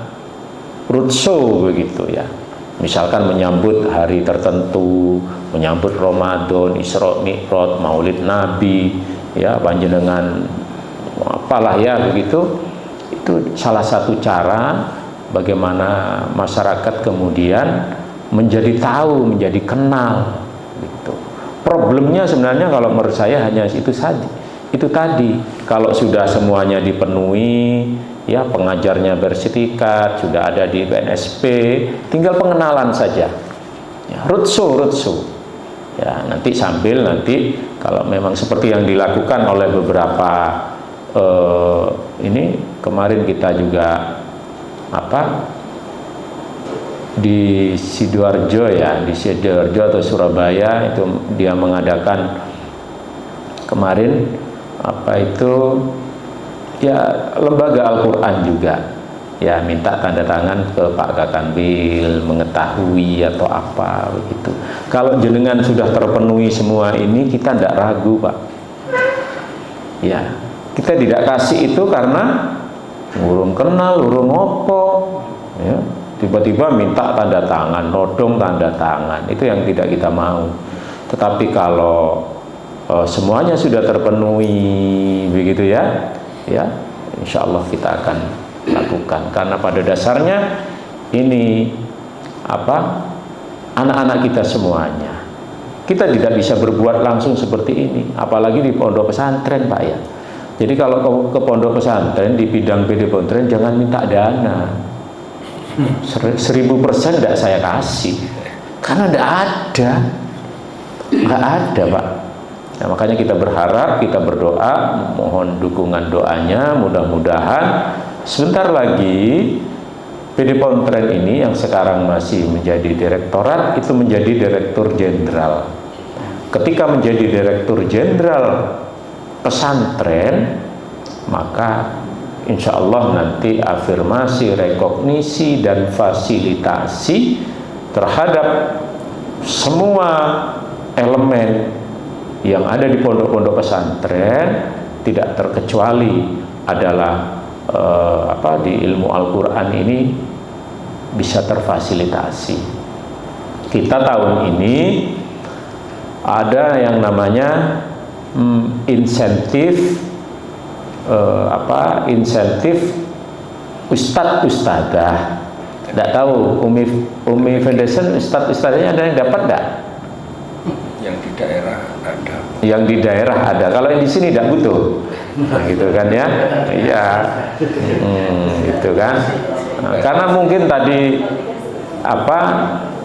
roadshow begitu ya, misalkan menyambut hari tertentu, menyambut Ramadan, Isra Mi'raj, Maulid Nabi ya, panjenengan apalah ya begitu. Itu salah satu cara bagaimana masyarakat kemudian menjadi tahu, menjadi kenal gitu. Problemnya sebenarnya kalau menurut saya hanya itu saja. Itu tadi, kalau sudah semuanya dipenuhi ya, pengajarnya bersertifikat, sudah ada di BNSP, tinggal pengenalan saja ya, roadshow ya, nanti sambil kalau memang seperti yang dilakukan oleh beberapa ini kemarin kita juga di Sidoarjo ya, di Sidoarjo atau Surabaya itu dia mengadakan kemarin apa itu ya lembaga Al-Quran juga ya, minta tanda tangan ke Pak Kakanwil mengetahui atau apa begitu. Kalau jenengan sudah terpenuhi semua ini, kita tidak ragu Pak ya, kita tidak kasih itu karena urung kenal, urung opo ya, tiba-tiba minta tanda tangan, nodong tanda tangan, itu yang tidak kita mau. Tetapi kalau semuanya sudah terpenuhi begitu ya, ya insya Allah kita akan lakukan, karena pada dasarnya ini apa, anak-anak kita semuanya. Kita tidak bisa berbuat langsung seperti ini, apalagi di pondok pesantren Pak ya. Jadi kalau ke pondok pesantren di bidang PD pesantren jangan minta dana 1000% tidak saya kasih, karena nggak ada Pak. Nah, makanya kita berharap, kita berdoa, mohon dukungan doanya, mudah-mudahan sebentar lagi PD Pesantren ini yang sekarang masih menjadi direktorat itu menjadi direktur jenderal. Ketika menjadi direktur jenderal pesantren, maka insya Allah nanti afirmasi, rekognisi dan fasilitasi terhadap semua elemen yang ada di pondok-pondok pesantren, tidak terkecuali adalah di ilmu Al-Quran ini bisa terfasilitasi. Kita tahun ini ada yang namanya insentif insentif ustadz-ustadzah. Tidak tahu Umi Foundation ustadz-ustadzanya ada yang dapat enggak? Yang di daerah ada. Yang di daerah ada. Kalau yang di sini tidak butuh. Nah, gitu kan ya? Iya. Gitu kan? Nah, karena mungkin tadi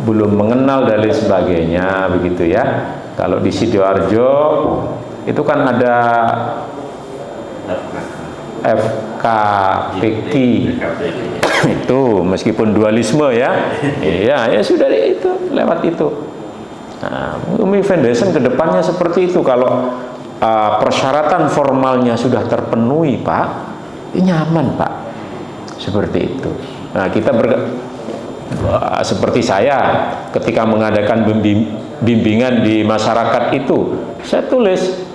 belum mengenal dan lain sebagainya begitu ya. Kalau di Sidoarjo itu kan ada FKPK itu meskipun dualisme ya, iya ya sudah itu lewat itu. Nah, Umi Foundation kedepannya seperti itu. Kalau persyaratan formalnya sudah terpenuhi Pak, nyaman Pak, seperti itu. Nah kita seperti saya ketika mengadakan bimbingan di masyarakat itu, saya tulis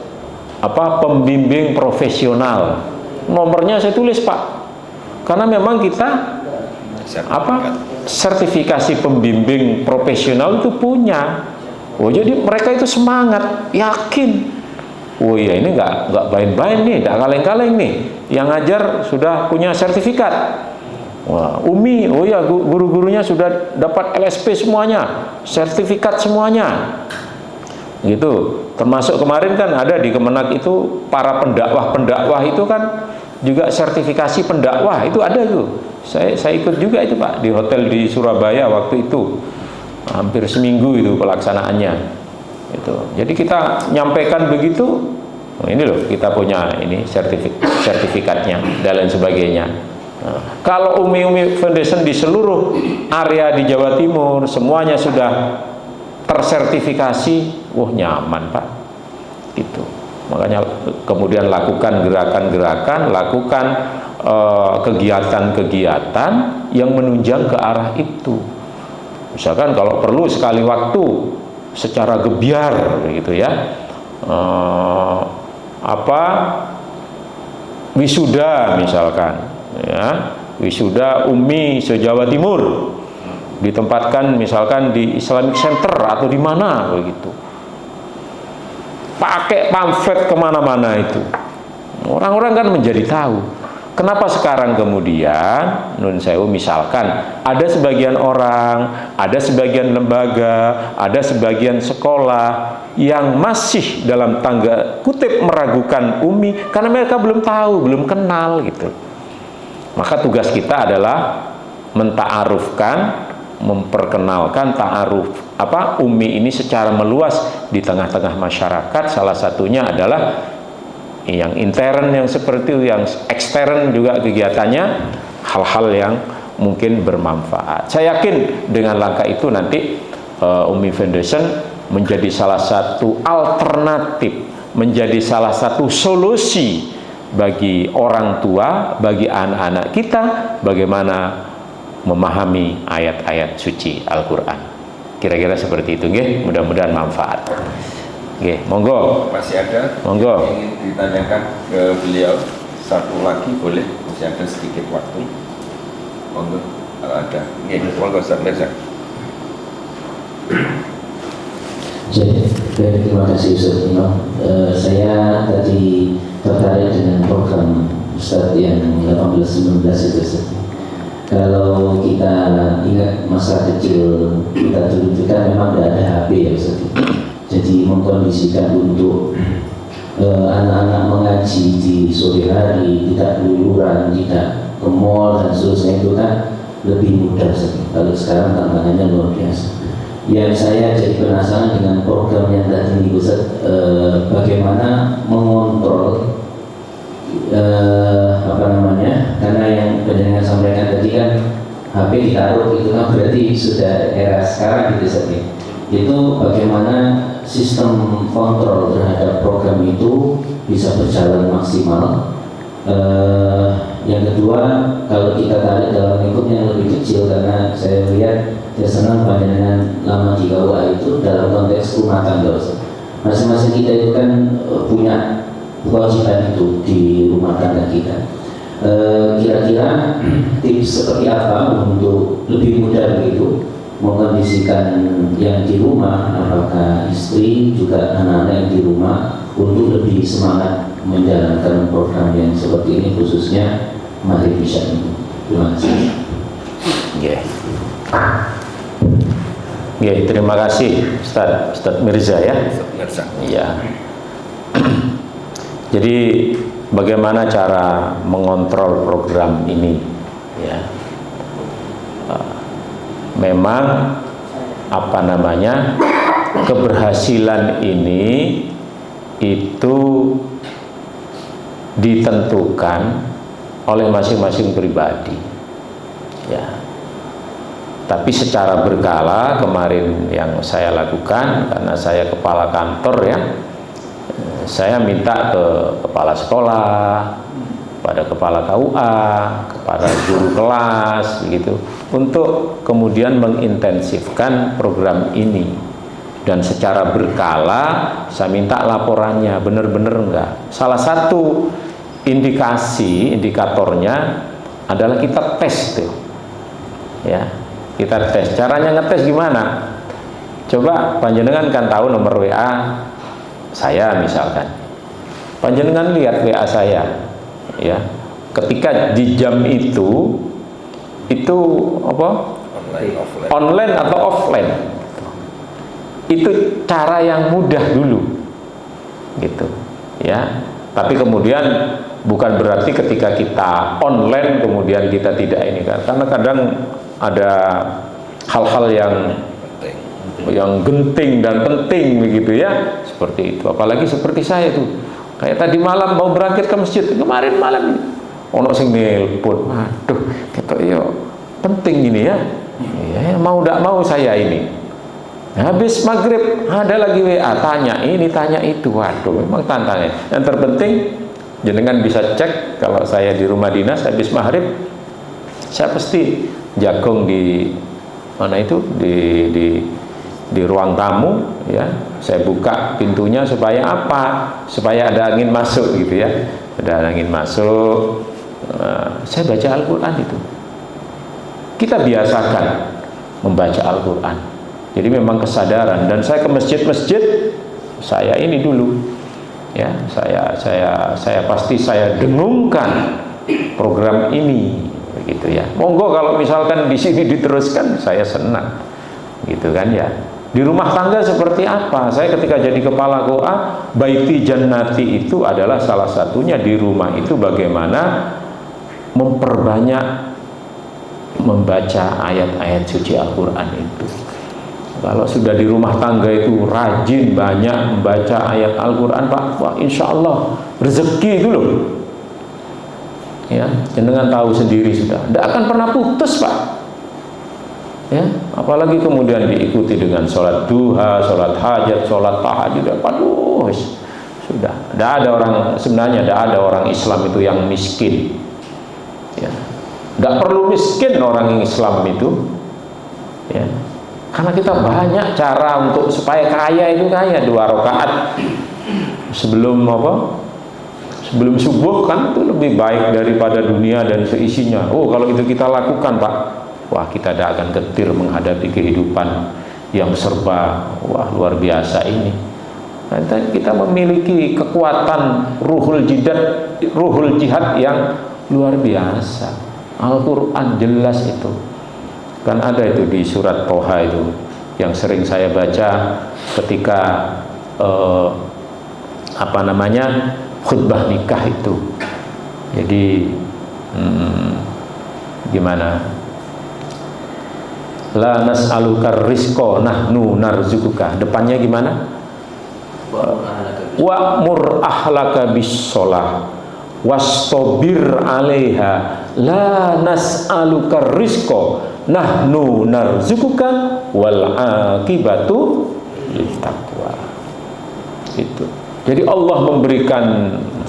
pembimbing profesional, nomornya saya tulis Pak, karena memang kita sertifikasi pembimbing profesional itu punya. Oh jadi mereka itu semangat, yakin. Oh iya ini nggak main-main nih, nggak kaleng-kaleng nih. Yang ngajar sudah punya sertifikat. Wah, Umi, oh ya guru-gurunya sudah dapat LSP semuanya, sertifikat semuanya. Gitu. Termasuk kemarin kan ada di Kemenak itu para pendakwah itu kan juga sertifikasi pendakwah itu ada tuh. Saya ikut juga itu Pak di hotel di Surabaya waktu itu. Hampir seminggu itu pelaksanaannya. Itu. Jadi kita nyampaikan begitu, ini loh kita punya ini sertifikatnya dan lain sebagainya. Nah, kalau Umi Foundation di seluruh area di Jawa Timur semuanya sudah tersertifikasi, nyaman Pak. Gitu. Makanya kemudian lakukan gerakan-gerakan, lakukan kegiatan-kegiatan yang menunjang ke arah itu. Misalkan kalau perlu sekali waktu secara gebiar gitu ya, wisuda misalkan ya, wisuda Umi se-Jawa Timur ditempatkan misalkan di Islamic Center atau di mana begitu, pakai pamflet kemana-mana itu, orang-orang kan menjadi tahu. Kenapa sekarang kemudian Nun Sewu misalkan ada sebagian orang, ada sebagian lembaga, ada sebagian sekolah yang masih dalam tanda kutip meragukan Umi karena mereka belum tahu, belum kenal gitu. Maka tugas kita adalah menta'arufkan, memperkenalkan ta'aruf Umi ini secara meluas di tengah-tengah masyarakat. Salah satunya adalah yang intern yang seperti itu, yang ekstern juga kegiatannya hal-hal yang mungkin bermanfaat. Saya yakin dengan langkah itu nanti Umi Foundation menjadi salah satu alternatif, menjadi salah satu solusi bagi orang tua, bagi anak-anak kita, bagaimana memahami ayat-ayat suci Al-Quran. Kira-kira seperti itu, nggih. Mudah-mudahan manfaat. Nggih, monggo. Masih ada Monggo. yang ingin ditanyakan ke beliau? Satu lagi boleh, masih ada sedikit waktu. Monggo, kalau ada. Monggo, Ustaz Mirza. Jadi, terima kasih Ustaz Imam. Saya tadi tertarik dengan program Ustaz yang 18-19 itu Ustaz. Kalau kita ingat masa kecil kita dulu itu kan memang tidak ada HP ya Ustaz. Jadi mengkondisikan untuk anak-anak mengaji di sore hari, tidak keluyuran, tidak ke mall dan seterusnya itu kan lebih mudah Ustaz. Kalau sekarang tantangannya luar biasa. Yang saya jadi penasaran dengan program yang tadi ini Ustaz, bagaimana mengontrol karena yang penjenengan sampaikan tadi kan HP ditaruh itu kan berarti sudah era sekarang gitu Ustaz. Itu bagaimana sistem kontrol terhadap program itu bisa berjalan maksimal. Yang kedua, kalau kita tarik dalam lingkup yang lebih kecil, karena saya lihat saya senang pandangan lama di KUA itu dalam konteks rumah tangga. Masing-masing kita itu kan punya kewajiban itu di rumah tangga kita. Kira-kira tips seperti apa untuk lebih mudah begitu mengkondisikan yang di rumah, apakah istri juga anak-anak yang di rumah untuk lebih semangat menjalankan program yang seperti ini, khususnya Maghrib Isya ini. Terima kasih. Terima kasih Ustaz Mirza ya. Ustaz Mirza. Iya. Jadi bagaimana cara mengontrol program ini ya. Memang keberhasilan ini itu ditentukan oleh masing-masing pribadi ya. Tapi secara berkala kemarin yang saya lakukan, karena saya kepala kantor ya, saya minta ke kepala sekolah, pada kepala KUA, kepada guru kelas begitu, untuk kemudian mengintensifkan program ini. Dan secara berkala saya minta laporannya benar-benar enggak. Salah satu indikatornya adalah kita tes tuh ya, kita tes. Caranya ngetes gimana? Coba panjenengan kan tahu nomor WA saya misalkan, panjenengan lihat WA saya ya, ketika di jam itu apa, online atau offline. Itu cara yang mudah dulu gitu ya. Tapi kemudian bukan berarti ketika kita online kemudian kita tidak ini kan, karena kadang ada hal-hal yang genting dan penting begitu ya, seperti itu. Apalagi seperti saya tuh, kayak tadi malam mau berangkat ke masjid, kemarin malam ono sing nelpon, aduh gitu ya, penting ini ya, ya mau tidak mau saya ini. Habis maghrib ada lagi WA, tanya ini tanya itu, waduh memang tantangannya. Yang terpenting jenengan bisa cek, kalau saya di rumah dinas habis maghrib saya pasti jagong di mana itu di ruang tamu ya, saya buka pintunya supaya apa? Supaya ada angin masuk gitu ya, ada angin masuk. Saya baca Al-Quran itu, kita biasakan membaca Al-Quran. Jadi memang kesadaran. Dan saya ke masjid-masjid, saya ini dulu ya, saya pasti saya dengungkan program ini begitu ya. Monggo kalau misalkan di sini diteruskan, saya senang gitu kan ya. Di rumah tangga seperti apa? Saya ketika jadi kepala KUA, Baiti Jannati itu adalah salah satunya. Di rumah itu bagaimana memperbanyak membaca ayat-ayat suci Al-Quran itu. Kalau sudah di rumah tangga itu rajin banyak membaca ayat Al-Quran, Pak, wah, insya Allah rezeki itu loh. Ya, jenengan tahu sendiri sudah, tidak akan pernah putus, Pak. Ya, apalagi kemudian diikuti dengan sholat duha, sholat hajat, sholat tahajud, aduh, sudah. Tidak ada orang, sebenarnya tidak ada orang Islam itu yang miskin. Ya, tidak perlu miskin orang Islam itu. Ya, karena kita banyak cara untuk supaya kaya itu kaya. 2 rakaat sebelum sebelum subuh kan itu lebih baik daripada dunia dan seisinya. Oh, kalau itu kita lakukan, Pak, wah, kita tidak akan getir menghadapi kehidupan yang serba luar biasa ini. Kita memiliki kekuatan ruhul jihad yang luar biasa. Al-Quran jelas itu. Kan ada itu di surat Toha itu yang sering saya baca ketika khutbah nikah itu. Jadi gimana? La nas'aluka rizqa nahnu narzuquka. Depannya gimana? Wa'mur ahlaka bis-shalah wastabir 'alaiha la nas'aluka rizqa nahnu narzuquka wal 'aqibatu littaqwa. Itu. Jadi Allah memberikan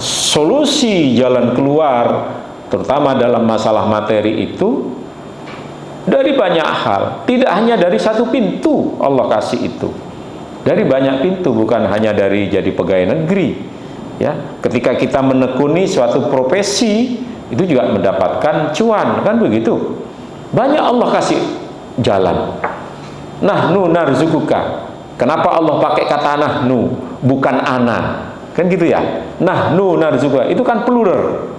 solusi jalan keluar terutama dalam masalah materi itu dari banyak hal, tidak hanya dari satu pintu. Allah kasih itu dari banyak pintu, bukan hanya dari jadi pegawai negeri. Ya, ketika kita menekuni suatu profesi itu juga mendapatkan cuan, kan begitu. Banyak Allah kasih jalan. Nahnu narzuquka. Kenapa Allah pakai kata nahnu, bukan ana? Kan gitu ya. Nahnu narzuquka itu kan plural,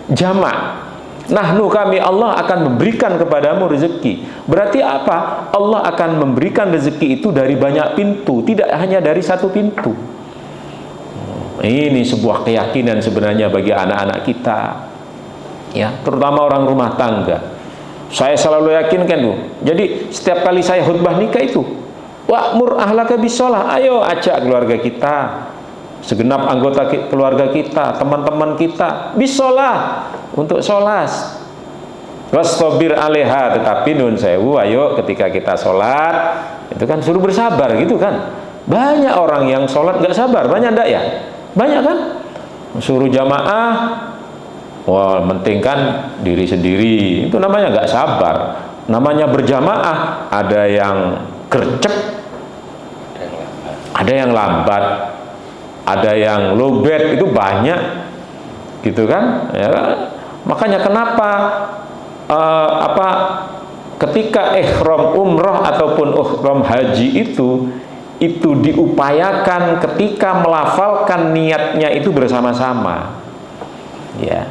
jamak. Nahnu, kami Allah akan memberikan kepadamu rezeki. Berarti apa? Allah akan memberikan rezeki itu dari banyak pintu, tidak hanya dari satu pintu. Ini sebuah keyakinan sebenarnya bagi anak-anak kita, ya, terutama orang rumah tangga. Saya selalu yakinkan tuh. Jadi setiap kali saya khutbah nikah itu, wa'mur ahlaka bis-shalah, ayo ajak keluarga kita, segenap anggota keluarga kita, teman-teman kita, bis-shalah, untuk sholat. Wastabir 'alaiha, tetapi nun sewu, ayo ketika kita sholat itu kan suruh bersabar gitu kan. Banyak orang yang sholat nggak sabar, banyak enggak ya? Banyak kan? Suruh jamaah, wah, mentingkan diri sendiri, itu namanya nggak sabar. Namanya berjamaah, ada yang gercep, ada yang lambat, ada yang lowbat, itu banyak gitu kan, ya. Makanya kenapa ketika ihram umroh ataupun ihram haji itu diupayakan ketika melafalkan niatnya itu bersama-sama, ya.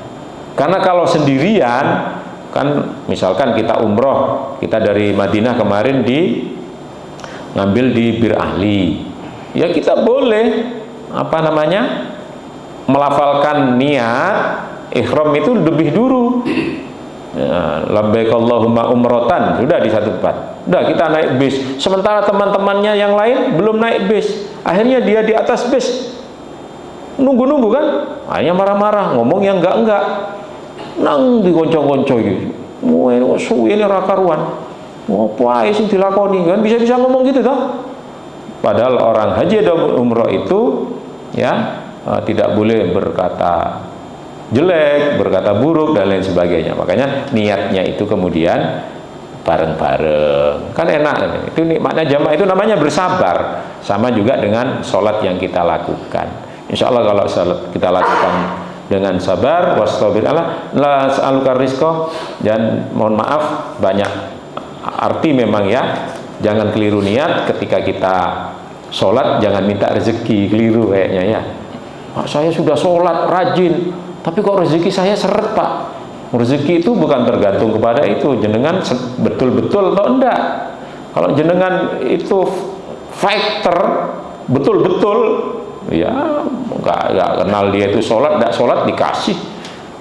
Karena kalau sendirian kan, misalkan kita umroh, kita dari Madinah kemarin ngambil di Bir Ahli, ya kita boleh melafalkan niat ihram itu lebih dulu, ya, labbaik Allahumma umrotan, sudah di satu tempat, udah kita naik bis, sementara teman-temannya yang lain belum naik bis, akhirnya dia di atas bis nunggu-nunggu kan, akhirnya marah-marah, ngomong yang enggak, nang di konco-konco gitu, suwe ini rakaruan, apa sih dilakoni kan, bisa-bisa ngomong gitu toh. Padahal orang haji dan umroh itu, ya, tidak boleh berkata jelek, berkata buruk dan lain sebagainya. Makanya niatnya itu kemudian bareng-bareng, kan enak. Itu nikmatnya jamaah, itu namanya bersabar. Sama juga dengan sholat yang kita lakukan. Insya Allah kalau sholat kita lakukan dengan sabar, wastabir Allah, la as'aluka rizqa, dan mohon maaf banyak arti memang ya. Jangan keliru niat ketika kita sholat, jangan minta rezeki, keliru kayaknya ya. Pak, saya sudah sholat rajin, tapi kok rezeki saya seret, Pak. Rezeki itu bukan tergantung kepada itu, jenengan betul-betul atau enggak. Kalau jenengan itu fighter betul-betul, ya enggak kenal dia itu sholat, enggak sholat dikasih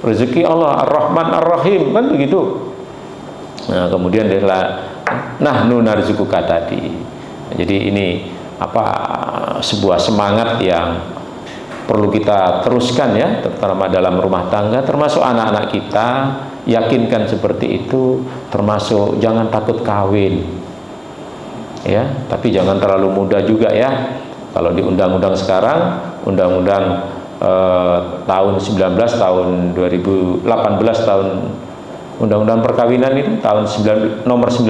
rezeki Allah Ar-Rahman Ar-Rahim, kan begitu. Nah, kemudian adalah nahnu narzuquka tadi. Jadi ini sebuah semangat yang perlu kita teruskan ya, terutama dalam rumah tangga, termasuk anak-anak kita, yakinkan seperti itu, termasuk jangan takut kawin ya, tapi jangan terlalu muda juga ya. Kalau di undang-undang sekarang, undang-undang tahun 19 tahun 2018 tahun undang-undang perkawinan itu tahun nomor 19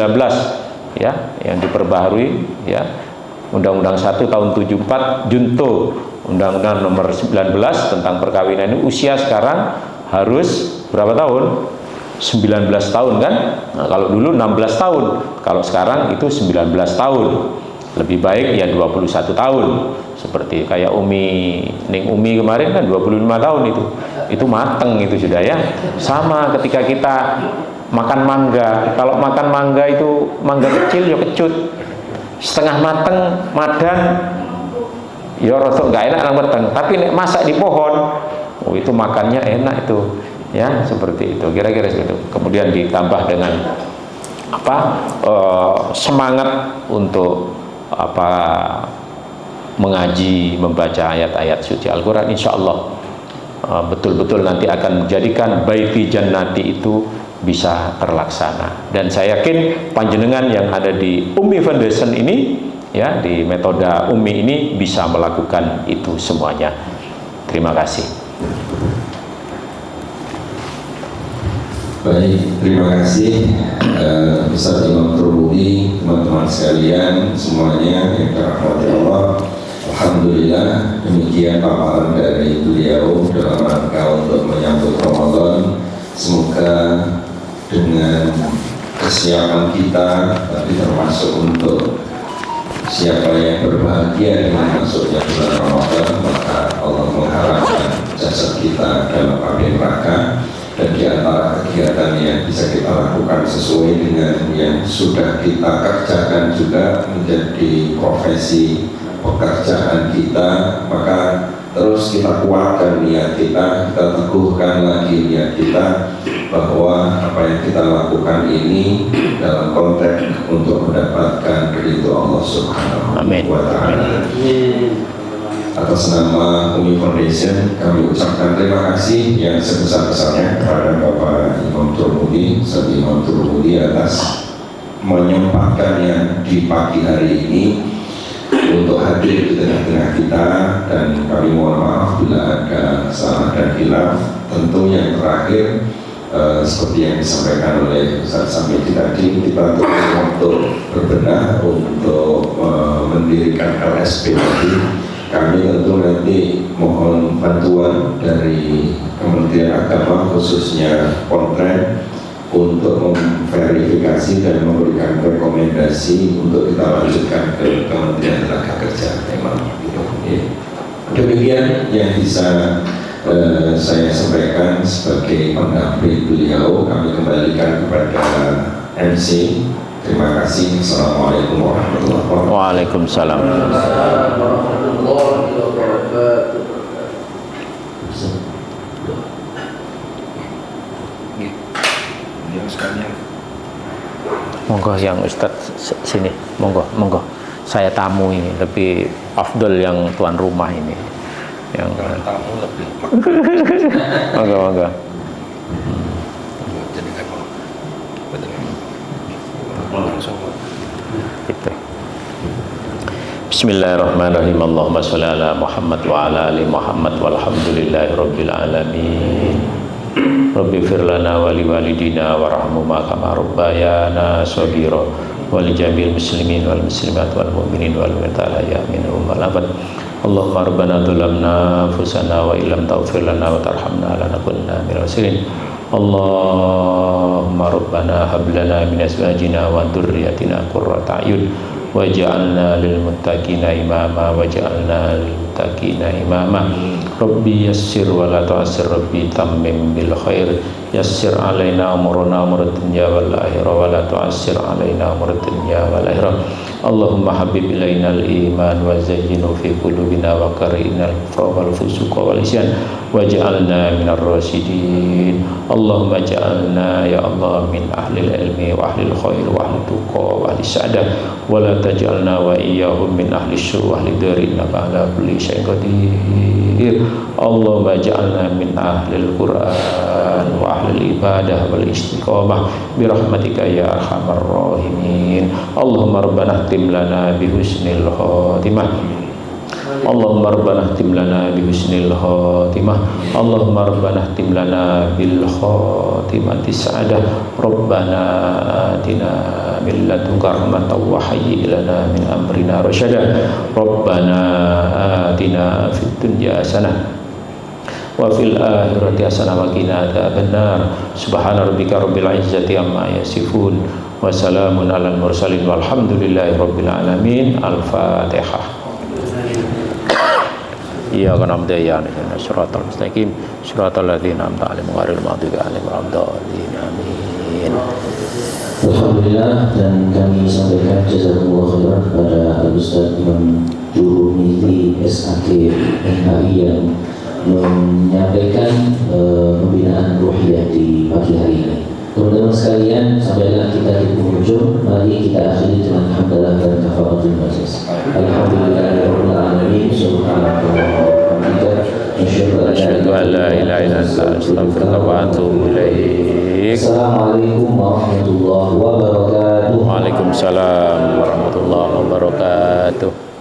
ya, yang diperbaharui ya, undang-undang 1 tahun 74 junto undang-undang nomor 19 tentang perkawinan ini, usia sekarang harus berapa tahun? 19 tahun kan? Nah, kalau dulu 16 tahun, kalau sekarang itu 19 tahun. Lebih baik ya 21 tahun. Seperti kayak Ning Umi kemarin kan 25 tahun itu mateng itu sudah ya. Sama ketika kita makan mangga, kalau makan mangga itu mangga kecil ya kecut, setengah mateng madan ya rasa nggak enak nang mateng, tapi nek masak di pohon itu makannya enak itu ya, seperti itu kira-kira itu. Kemudian ditambah dengan semangat untuk mengaji, membaca ayat-ayat suci Al-Quran, insya Allah betul-betul nanti akan menjadikan baiti jannati itu bisa terlaksana. Dan saya yakin panjenengan yang ada di Ummi Foundation ini ya, di metode Ummi ini bisa melakukan itu semuanya. Terima kasih. Baik, terima kasih Ustaz Imam Turmudi, teman-teman sekalian semuanya yang dirahmati Allah. Alhamdulillah, demikian paparan dari beliau dalam rangka untuk menyambut Ramadan. Semoga dengan kesiapan kita, tapi termasuk untuk siapa yang berbahagia dengan masuknya bulan Ramadan, maka Allah mengharapkan jasad kita dalam api neraka. Dan di antara kegiatan yang bisa kita lakukan sesuai dengan yang sudah kita kerjakan juga menjadi profesi pekerjaan kita, maka terus kita kuatkan niat kita teguhkan lagi niat kita bahwa apa yang kita lakukan ini dalam konteks untuk mendapatkan ridho Allah Subhanahu wa Ta'ala. Atas nama Ummi Foundation kami ucapkan terima kasih yang sebesar-besarnya kepada Bapak Imam Turmudi, Ustaz Imam Turmudi, atas menyempatkannya di pagi hari ini untuk hadir di tengah-tengah kita, dan kami mohon maaf bila ada salah dan hilaf. Tentu yang terakhir seperti yang disampaikan oleh Ustaz Samiti tadi, kita terus untuk berbenah untuk mendirikan LSP tadi. Kami tentu nanti mohon bantuan dari Kementerian Agama, khususnya Kontren, untuk memverifikasi dan memberikan rekomendasi untuk kita lanjutkan ke Kementerian Tenaga Kerja. Memang gitu. Demikian yang bisa saya sampaikan sebagai pendamping beliau. Kami kembalikan kepada MC. Terima kasih. Assalamualaikum warahmatullahi wabarakatuh. Waalaikumsalam. Monggo yang Ustadz sini, monggo. Saya tamu ini, lebih afdol yang tuan rumah ini. Yang tamu lebih. Monggo. Gitu. Bismillahirrahmanirrahim. Allahumma sholli ala Muhammad wa ala ali Muhammad walhamdulillahi rabbil alamin. Rabbi fir lana wa li walidina warhamhuma kama rabbayana shaghira wa li jami'il muslimin wal muslimat wal mu'minin wal mu'minat ya minhum wal abad. Allahumma rabbana dzulamna anfusana wa illam taghfir lana wa tarhamna lanakunanna minal khasirin. Allahumma rabbana hab lana min azwajina wa dhurriyyatina qurrata a'yun waj'alna lil muttaqina imama Rabbi yassir wa la tu'assir rabbi tammim bil khair yassir alaina umurana umur dunya wal akhirah wa la tu'assir alaina umur dunya wal akhirah. Allahumma habib ilainal iman wa zayyinhu fi qulubina wa karinal kufra wal fusuqa wal isyan waj'alna minar rasyidin. Allahumma ja'alna ya Allah min ahlil ilmi wa ahlil khair wa ahlil tuqa wa ahli sa'adah wa la taj'alna wa iyyahum min ahli syurr wa ahli dar innaka ala kulli syai'in qadir. Allahumma ja'alna min ahlil Qur'an wa ahlil ibadah wal istiqamah bi rahmatika ya arhamar rahimin. Allahumma rabbana tim lana bi husnil khatimah. Allahumma rabbana tim lana bi husnil khatimah. Allahumma rabbana tim lana bil khatimati sa'adah. Rabbana atina min ladunka rahmatan wa hayyi lana min amrina rasyada. Rabbana atina fid dunya hasanah wa fil akhirati hasanah wa qina adzabannar. Subhana rabbika rabbil izzati amma yasifun wa salamun alal mursalin walhamdulillahi rabbil alamin. Al-Fatihah. Iyyaka na'budu wa iyyaka nasta'in shiratal mustaqim shiratal ladzina an'amta 'alaihim ghairil maghdubi 'alaihim waladdallin. Amin. Alhamdulillah, dan kami sampaikan jazakumullah khairan kepada Al-Ustaz Imam Jurumiti SAK MHI yang menyampaikan pembinaan ruhiyah di pagi hari ini. Teman-teman sekalian, sampailah kita di penghujung. Mari kita akhiri dengan hamdalah dan kafaratul majlis. Alhamdulillahirabbil alamin. Subhanallah wa bihamdihi asyhadu an la ilaha illa anta astaghfiruka wa atubu ilaik. Assalamualaikum warahmatullahi wabarakatuh. Waalaikumsalam warahmatullahi wabarakatuh.